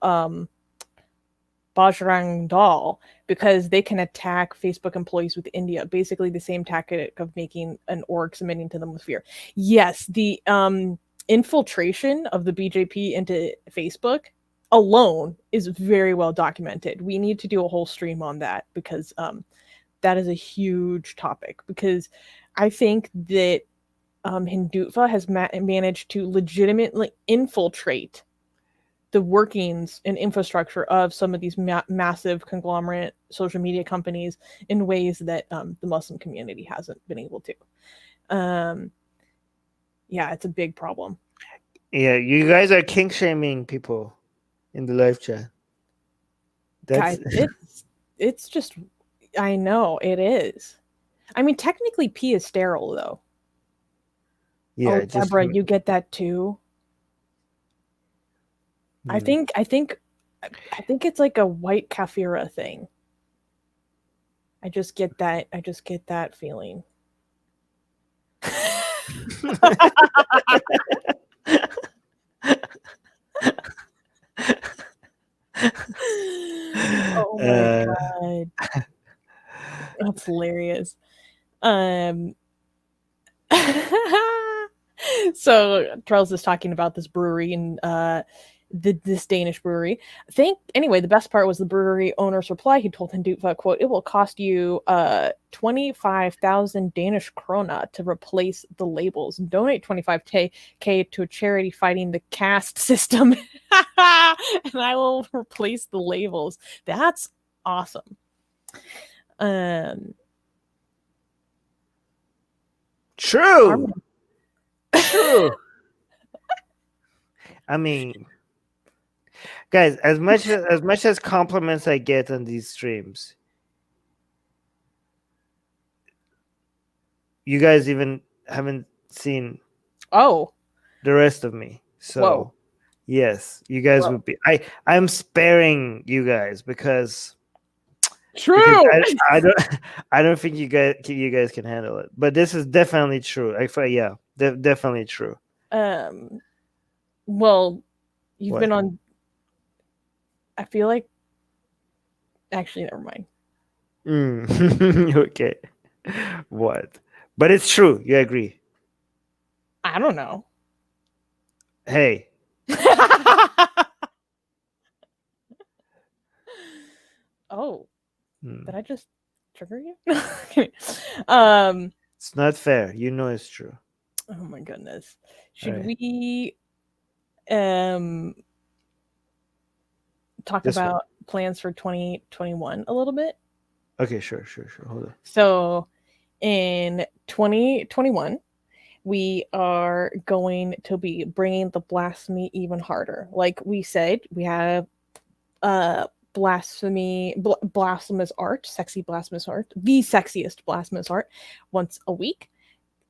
Bajrang Dal because they can attack Facebook employees with India. Basically the same tactic of making an org submitting to them with fear. Yes, the infiltration of the BJP into Facebook alone is very well documented. We need to do a whole stream on that because that is a huge topic, because I think that Hindutva has managed to legitimately infiltrate the workings and infrastructure of some of these massive conglomerate social media companies in ways that the Muslim community hasn't been able to. Yeah, it's a big problem. Yeah, you guys are kink shaming people in the live chat. Guys, it's just, I know it is. I mean, technically P is sterile though. Yeah, oh, Deborah, you get that too. I think it's like a white kafira thing. I just get that feeling. Oh my god. That's hilarious. So Charles is talking about this brewery and this Danish brewery. Anyway, the best part was the brewery owner's reply. He told Hindutva, quote, "It will cost you 25,000 Danish krona to replace the labels. Donate 25K to a charity fighting the caste system, and I will replace the labels." That's awesome. True. True. I mean, guys, as much as compliments I get on these streams, you guys even haven't seen the rest of me. So yes, you guys would be. I'm sparing you guys because. True. I don't think you guys can handle it. But this is definitely true. Definitely true. Well, you've been on. I feel like. Actually, never mind. Okay. What? But it's true. You agree? I don't know. Hey. Oh. Did I just trigger you? It's not fair. You know it's true. Oh my goodness. Should we talk about plans for 2021 a little bit? Okay, sure. Hold on. So in 2021, we are going to be bringing the blasphemy even harder. Like we said, we have blasphemous art, sexy blasphemous art, the sexiest blasphemous art, once a week.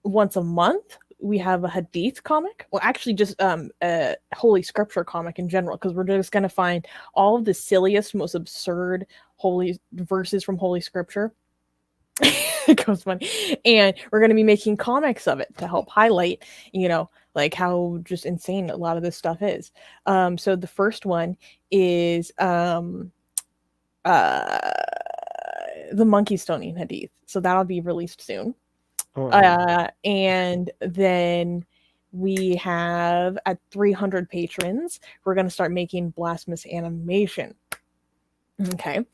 Once a month, we have a hadith comic. Well, actually just a holy scripture comic in general, because we're just going to find all of the silliest, most absurd holy verses from holy scripture. It goes funny. And we're going to be making comics of it to help highlight, like how just insane a lot of this stuff is. So the first one is the monkey stoning hadith. So that'll be released soon. And then we have at 300 patrons, we're going to start making blasphemous animation. Okay.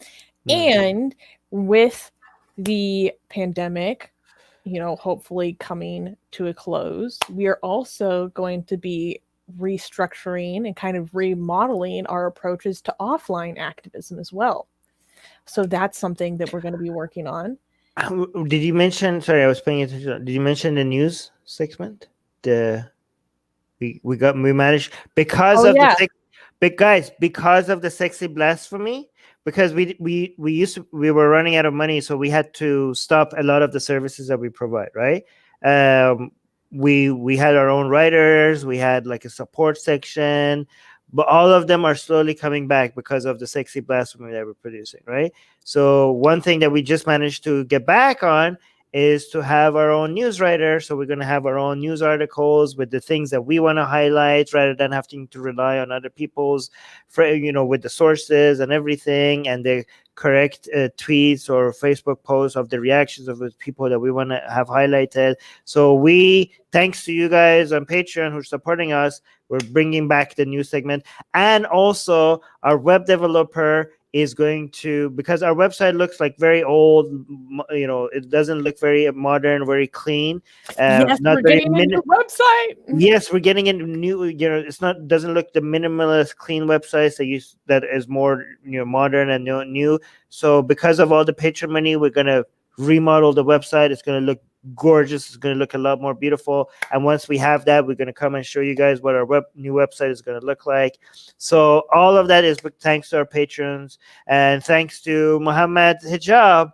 And with the pandemic, hopefully coming to a close, we are also going to be restructuring and kind of remodeling our approaches to offline activism as well. So that's something that we're going to be working on. Did you mention? Sorry, I was paying attention. Did you mention the news segment? We managed because of the because of the sexy blasphemy. Because we were running out of money, so we had to stop a lot of the services that we provide. Right. We had our own writers. We had like a support section, but all of them are slowly coming back because of the sexy blasphemy that we're producing. Right. So one thing that we just managed to get back on is to have our own news writer. So we're going to have our own news articles with the things that we want to highlight rather than having to rely on other people's, with the sources and everything and the correct tweets or Facebook posts of the reactions of the people that we want to have highlighted. So thanks to you guys on Patreon who are supporting us, we're bringing back the news segment. And also our web developer is going to, because our website looks like very old, it doesn't look very modern, very clean. Yes, not we're very getting a new website. Yes, we're getting a new, doesn't look the minimalist, clean websites that is more, modern and new. So because of all the Patreon money, we're going to remodel the website. It's going to look gorgeous. It's going to look a lot more beautiful. And once we have that, we're going to come and show you guys what our new website is going to look like. So all of that is thanks to our patrons and thanks to Muhammad Hijab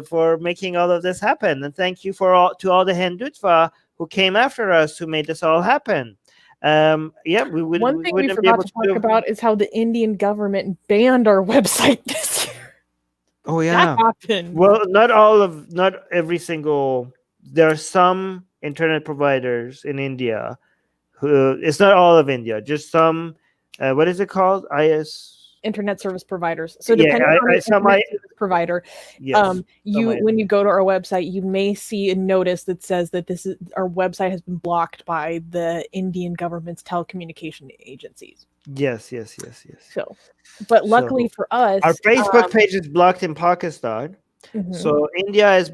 for making all of this happen. And thank you to all the Hindutva who came after us, who made this all happen. One thing we forgot to talk about is how the Indian government banned our website this year. Oh yeah, that happened. Well, not every single. There are some internet providers in India who, it's not all of India, just some. What is it called? Internet service providers. So depending on the internet service provider, yes, when you go to our website, you may see a notice that says that our website has been blocked by the Indian government's telecommunication agencies. Yes. So, but luckily for us, our Facebook page is blocked in Pakistan. Mm-hmm. So India is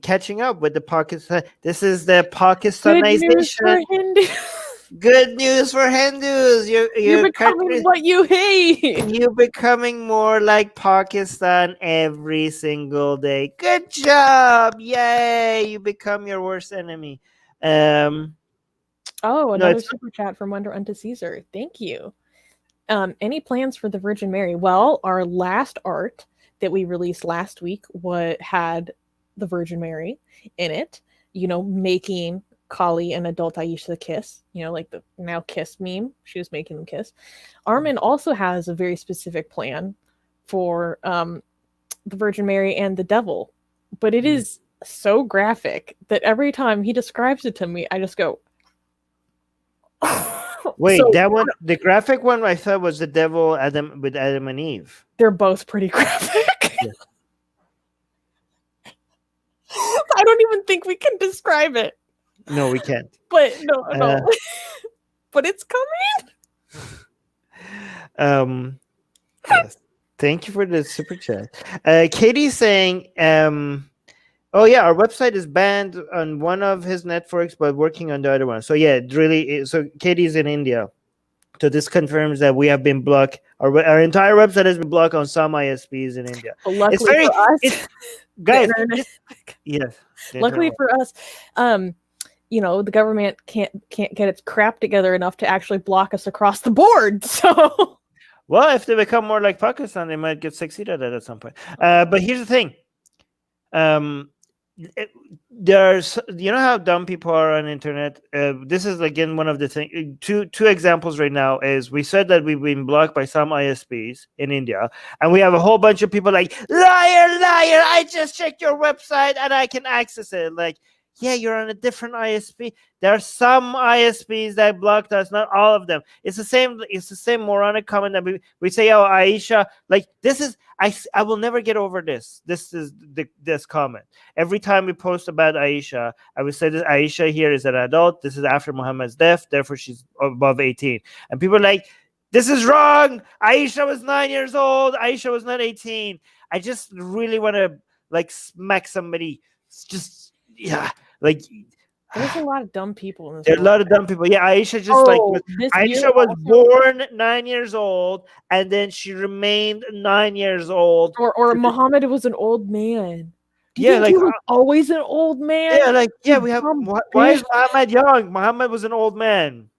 catching up with the Pakistan. This is the Pakistanization. Good news for Hindus. You're becoming what you hate. You're becoming more like Pakistan every single day. Good job. Yay. You become your worst enemy. Another super chat from Wonder Unto Caesar. Thank you. Any plans for the Virgin Mary? Well, our last art that we released last week had the Virgin Mary in it, making Kali and adult Aisha kiss, like the now kiss meme. She was making them kiss. Armin also has a very specific plan for the Virgin Mary and the devil, but it is so graphic that every time he describes it to me, I just go, wait, that one, the graphic one I thought was the devil with Adam and Eve. They're both pretty graphic. Yeah. I don't even think we can describe it. No, we can't. But no. But it's coming. Yes. Thank you for the super chat. Katie's saying, oh yeah, our website is banned on one of his networks, but working on the other one. So yeah, really. So Katie's in India. So this confirms that we have been blocked. Our entire website has been blocked on some ISPs in India. Well, luckily for us, guys. Yes. Luckily for us, the government can't get its crap together enough to actually block us across the board. So, well, if they become more like Pakistan, they might get succeeded at some point. But here's the thing. There's, how dumb people are on the internet. This is again one of the things. Two examples right now is we said that we've been blocked by some ISPs in India, and we have a whole bunch of people like liar. I just checked your website and I can access it. Like, yeah, you're on a different ISP. There are some ISPs that blocked us, not all of them. It's the same moronic comment that we say, oh, Aisha, like this is, I will never get over this. This is this comment. Every time we post about Aisha, I would say that Aisha here is an adult. This is after Muhammad's death. Therefore, she's above 18. And people are like, this is wrong. Aisha was 9 years old. Aisha was not 18. I just really want to like smack somebody. Just like There's a lot of dumb people in this there are a world. lot of dumb people. Yeah, Aisha just like This year Aisha was also, born 9 years old, and then she remained 9 years old. or Muhammad was an old man. Do you Yeah, think like he was always an old man? yeah, like You yeah, we have. dumb Why is bitch. Muhammad young? Muhammad was an old man.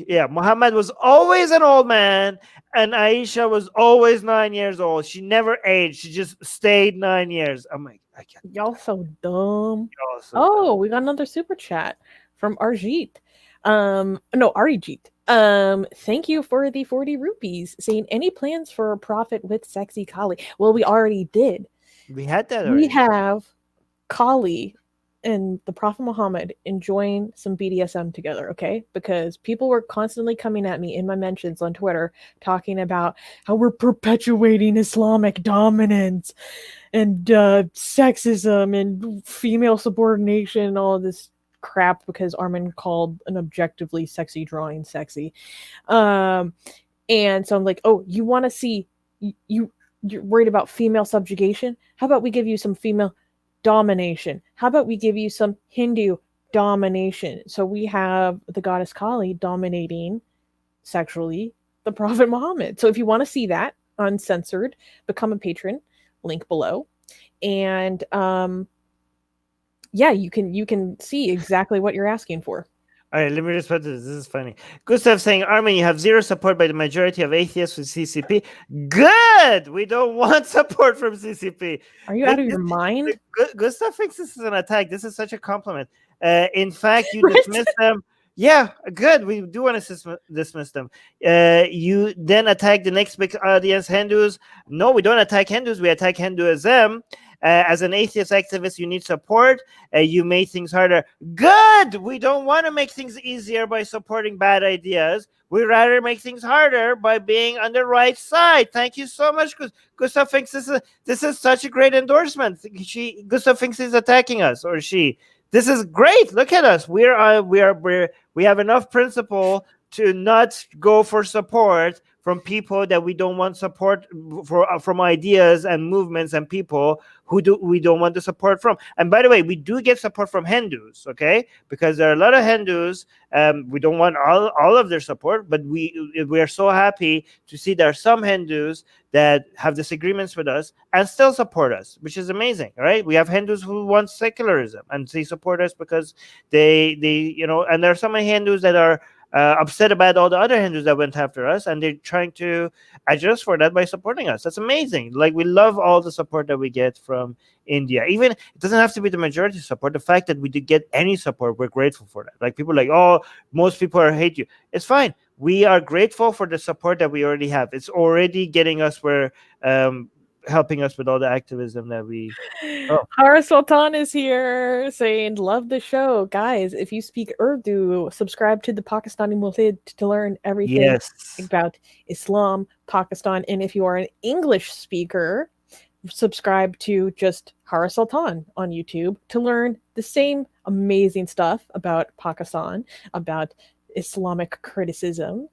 Yeah, Muhammad was always an old man, and Aisha was always 9 years old. She never aged. She just stayed 9 years. I'm like, I can't. Y'all so dumb. Y'all so Oh, dumb. we got another super chat from Arjit. No, Arijit. Thank you for the 40 rupees. Saying any plans for a profit with sexy Kali? Well, we already did. We had that We already. have Kali and the Prophet Muhammad enjoying some BDSM together, okay? Because people were constantly coming at me in my mentions on Twitter talking about how we're perpetuating Islamic dominance and sexism and female subordination and all this crap because Armin called an objectively sexy drawing sexy. And so I'm like, oh, you want to see you're worried about female subjugation? How about we give you some female domination? How about we give you some Hindu domination? So we have the goddess Kali dominating sexually the Prophet Muhammad. So if you want to see that uncensored, become a patron. Link below. And yeah, you can see exactly what you're asking for. All right, let me respond to this. This is funny. Gustav saying, Armin, you have zero support by the majority of atheists with CCP. Good! We don't want support from CCP. Are you out of your mind? Gustav thinks this is an attack. This is such a compliment. In fact, you dismiss them. Yeah, good. We do want to dismiss them. You then attack the next big audience, Hindus. No, we don't attack Hindus. We attack Hinduism. As an atheist activist, you need support. You made things harder. Good. We don't want to make things easier by supporting bad ideas. We rather make things harder by being on the right side. Thank you so much. Gustav thinks this is such a great endorsement. Gustav thinks he's attacking us, or she. This is great. Look at us. We have enough principle to not go for support from people that we don't want support from ideas and movements and people we don't want the support from. And by the way, we do get support from Hindus, okay? Because there are a lot of Hindus. We don't want all of their support, but we are so happy to see there are some Hindus that have disagreements with us and still support us, which is amazing, right? We have Hindus who want secularism and they support us because they and there are so many Hindus that are upset about all the other Hindus that went after us, and they're trying to adjust for that by supporting us. That's amazing. Like, we love all the support that we get from India. Even it doesn't have to be the majority support. The fact that we did get any support, we're grateful for that. Like, people are like, oh, most people hate you. It's fine. We are grateful for the support that we already have. It's already getting us where helping us with all the activism that we. Hara Sultan is here saying, love the show. Guys, if you speak Urdu, subscribe to the Pakistani Mulhid to learn everything about Islam, Pakistan. And if you are an English speaker, subscribe to just Hara Sultan on YouTube to learn the same amazing stuff about Pakistan, about Islamic criticism.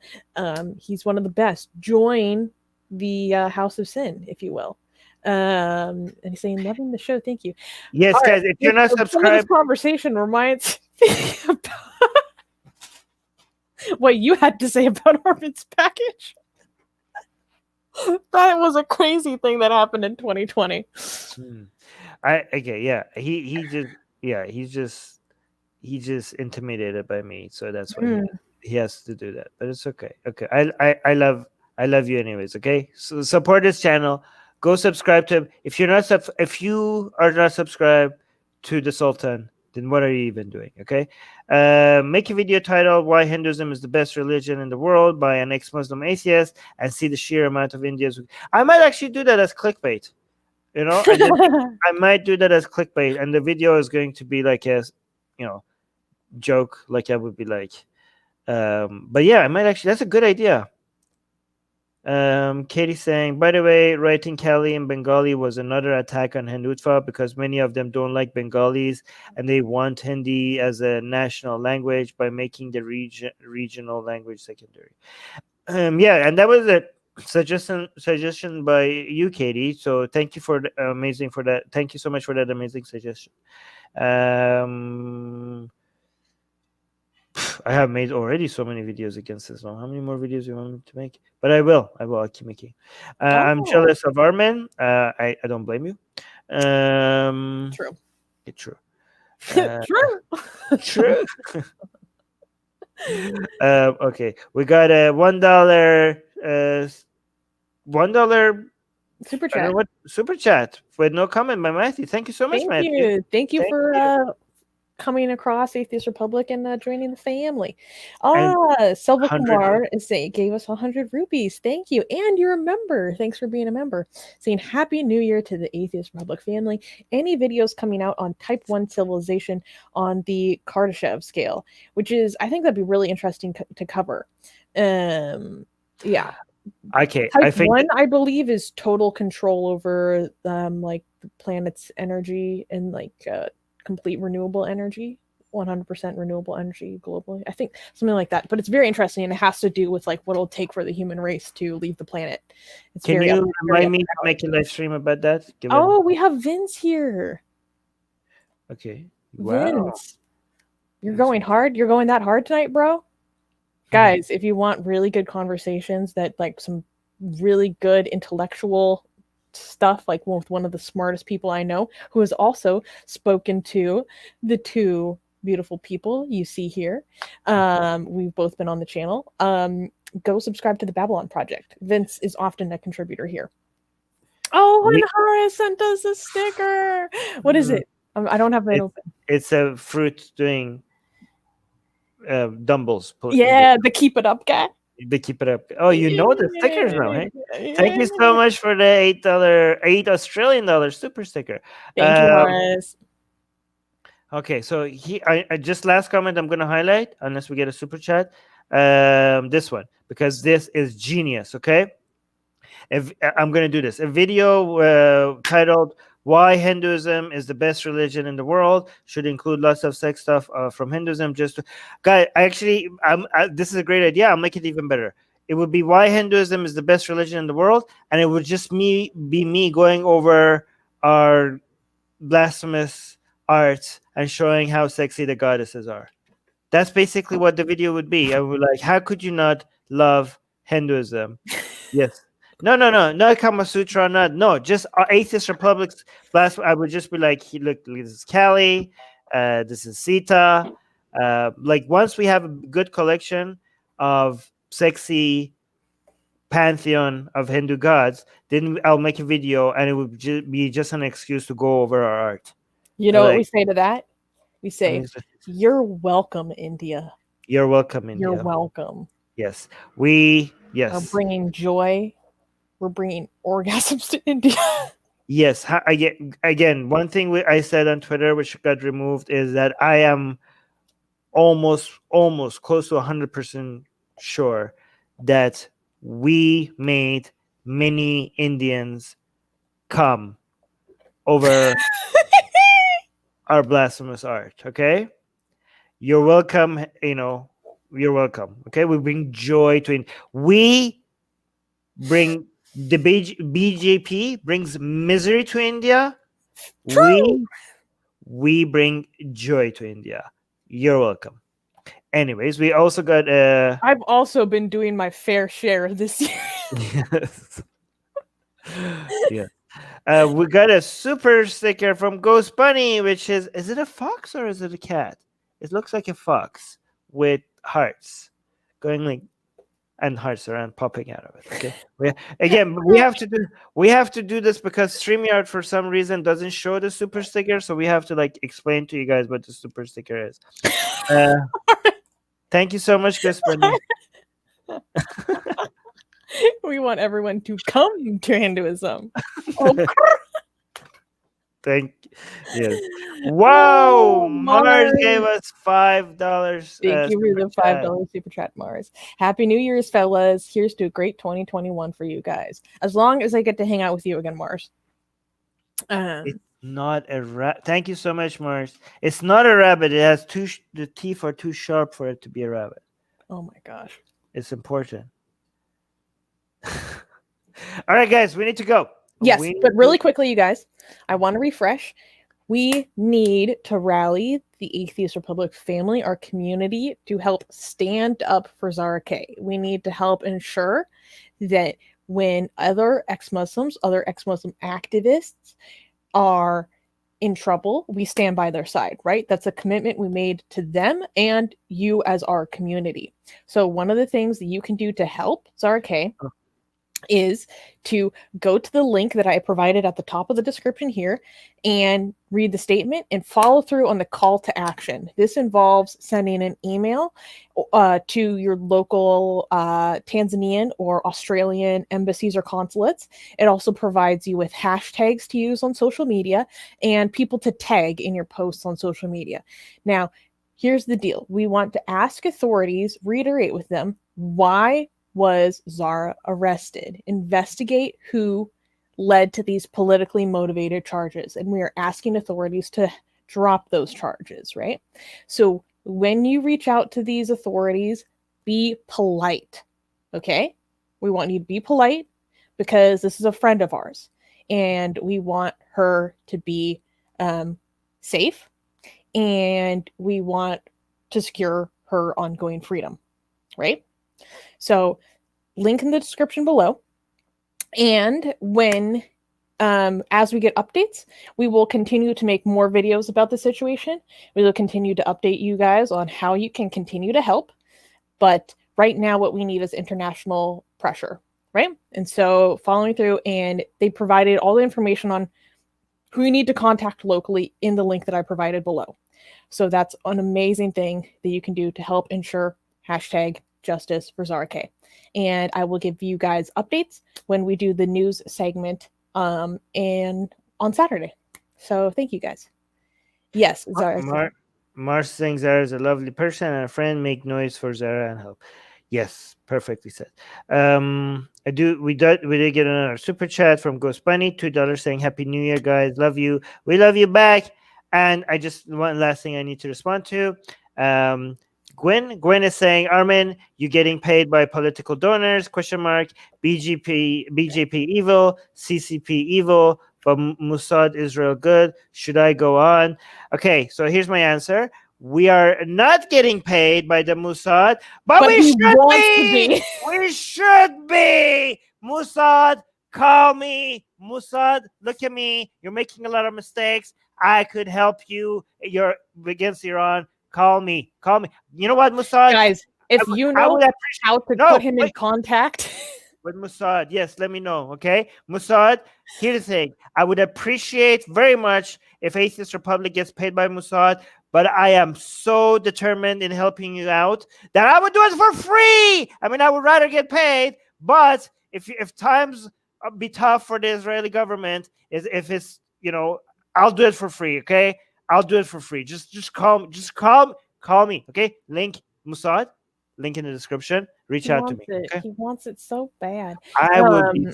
He's one of the best. Join the House of Sin, if you will. And he's saying, loving the show, thank you. Yes, all guys, if you're not subscribed, this conversation reminds me about what you had to say about Armin's package. That was a crazy thing that happened in 2020. He's just intimidated by me, so that's why he has to do that. But it's okay. Okay, I love you anyways. Okay, so support this channel. Go subscribe to him. If you are not subscribed to the Sultan, then what are you even doing? Okay, make a video titled "Why Hinduism is the Best Religion in the World" by an ex-Muslim atheist, and see the sheer amount of Indians. I might actually do that as clickbait. I might do that as clickbait, and the video is going to be like a, joke. Like I would be like, but yeah, I might actually. That's a good idea. Katie saying, by the way, writing Kali in Bengali was another attack on Hindutva because many of them don't like Bengalis and they want Hindi as a national language by making the regional language secondary. Yeah, and that was it. suggestion by you, Katie. So thank you for amazing for that. Thank you so much for that amazing suggestion. I have made already so many videos against this one. How many more videos you want me to make? But I will. I'll keep making. I'm Oh, jealous of Armin. I don't blame you. true. It's true. Uh, True. true. Okay, we got a $1. $1. Super I don't chat. know what super chat with no comment by Matthew. Thank you so much, Thank Matthew. you. Thank you Thank for you. coming across Atheist Republic and joining the family. And Selva 100. Kumar is saying gave us 100 rupees. Thank you. And you're a member. Thanks for being a member. Saying Happy New Year to the Atheist Republic family. Any videos coming out on Type 1 civilization on the Kardashev scale, which is, I think that'd be really interesting to cover. Yeah. Okay, Type I think 1, I believe, is total control over like the planet's energy and like complete renewable energy, 100% renewable energy globally. I think something like that. But it's very interesting, and it has to do with like what it'll take for the human race to leave the planet. It's can very you very remind me to upsetting. make a live stream about that? Given Oh, we have Vince here. okay, wow, Vince, you're going hard. You're going that hard tonight, bro. Guys, if you want really good conversations that like some really good intellectual stuff, like with one of the smartest people I know, who has also spoken to the two beautiful people you see here. We've both been on the channel. Go subscribe to the Babylon Project. Vince is often a contributor here. Oh, Hanahara sent us a sticker. What is it? I don't have it open. It's a fruit doing dumbbells. Yeah, the Keep It Up guy. They keep it up. Oh, you know the stickers now, hey? Yeah. Thank you so much for the $8 Australian super sticker. Thank you, Horace. Okay, so I just last comment I'm gonna highlight, unless we get a super chat. This one, because this is genius. Okay, if I'm gonna do this, a video titled "Why Hinduism is the Best Religion in the World," should include lots of sex stuff from Hinduism. Guys, this is a great idea. I'll make it even better. It would be why Hinduism is the best religion in the world, and it would just be me going over our blasphemous arts and showing how sexy the goddesses are. That's basically what the video would be. I would like, how could you not love Hinduism? Yes. No, not Kama Sutra, no, just Atheist Republic's blasphemy. I would just be like, look, this is Kali, this is Sita. Like once we have a good collection of sexy pantheon of Hindu gods, then I'll make a video, and it would be just an excuse to go over our art. You know what we say to that? We say, "You're welcome, India. You're welcome, India. You're welcome." Yes, we are bringing joy. We're bringing orgasms to India. Yes, again, one thing I said on Twitter, which got removed, is that I am almost close to 100% sure that we made many Indians come over our blasphemous art. Okay, you're welcome. You're welcome. Okay, we bring joy to it. We bring the BJP brings misery to India. True. We bring joy to India. You're welcome. Anyways, we also got I've also been doing my fair share this year. Yes. Yeah. We got a super sticker from Ghost Bunny, which is it a fox or is it a cat? It looks like a fox with hearts going like, and hearts around popping out of it. Okay. We have to do this because StreamYard for some reason doesn't show the super sticker, so we have to like explain to you guys what the super sticker is. Thank you so much, Ghost Bunny. We want everyone to come to Hinduism. Thank you. Yes. Wow, Mars gave us $5. Thank you for the $5 super chat, Mars. Happy New Year's, fellas. Here's to a great 2021 for you guys. As long as I get to hang out with you again, Mars. It's not a rabbit. Thank you so much, Mars. It's not a rabbit. It has the teeth are too sharp for it to be a rabbit. Oh my gosh. It's important. All right, guys, we need to go. Yes, but really quickly, you guys, I want to refresh. We need to rally the Atheist Republic family, our community, to help stand up for Zara K. We need to help ensure that when other ex-Muslims, other ex-Muslim activists are in trouble, we stand by their side, right? That's a commitment we made to them and you as our community. So one of the things that you can do to help Zara K is to go to the link that I provided at the top of the description here and read the statement and follow through on the call to action. This involves sending an email to your local Tanzanian or Australian embassies or consulates. It also provides you with hashtags to use on social media and people to tag in your posts on social media. Now, here's the deal. We want to ask authorities, reiterate with them, why was Zara arrested? Investigate who led to these politically motivated charges. And we are asking authorities to drop those charges, right? So when you reach out to these authorities, be polite, okay? We want you to be polite because this is a friend of ours and we want her to be safe and we want to secure her ongoing freedom, right? So link in the description below. And when, as we get updates, we will continue to make more videos about the situation. We will continue to update you guys on how you can continue to help. But right now, what we need is international pressure, right? And so following through, and they provided all the information on who you need to contact locally in the link that I provided below. So that's an amazing thing that you can do to help ensure #justice for Zara K. And I will give you guys updates when we do the news segment and on Saturday. So thank you guys. Yes, Zara. Mars saying Zara is a lovely person and a friend. Make noise for Zara and help. Yes, perfectly said. We did get another super chat from Ghost Bunny, $2 saying Happy New Year, guys. Love you. We love you back. And I just one last thing I need to respond to. Gwen is saying, Armin, you getting paid by political donors? ? BJP evil, CCP evil, but Mossad Israel good. Should I go on? Okay, so here's my answer. We are not getting paid by the Mossad, but we should be. We should be. Mossad, call me. Mossad, look at me. You're making a lot of mistakes. I could help you. You're against Iran. Call me. You know what, Mossad? Guys, if you know how to put him in contact with Mossad, yes, let me know, okay? Mossad, here's the thing. I would appreciate very much if Atheist Republic gets paid by Mossad, but I am so determined in helping you out that I would do it for free. I mean, I would rather get paid, but if times be tough for the Israeli government, if it's, I'll do it for free, okay? I'll do it for free. Just call me, okay? Link Mossad, link in the description. Reach out to me. Okay? He wants it so bad. I would be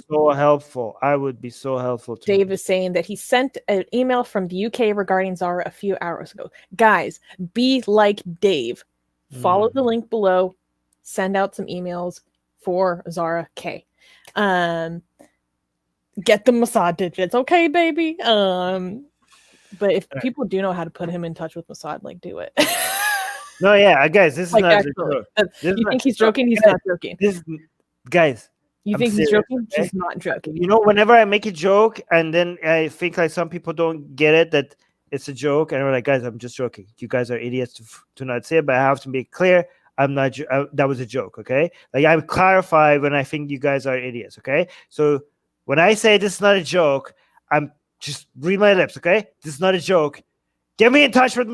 so helpful. To Dave is saying that he sent an email from the UK regarding Zara a few hours ago. Guys, be like Dave. Follow the link below. Send out some emails for Zara K. Get the Mossad digits, okay, baby? But if people do know how to put him in touch with Mossad, do it. No, yeah, guys, this is not actually, a joke. You think he's joking? He's not joking. Guys, you think he's joking? Okay? He's not joking. Whenever I make a joke and then I think some people don't get it, that it's a joke, and we're like, guys, I'm just joking. You guys are idiots to not say it, but I have to be clear. I'm not. That was a joke, okay? I clarify when I think you guys are idiots, okay? So when I say this is not a joke, I'm just read my lips, okay? This is not a joke. Get me in touch with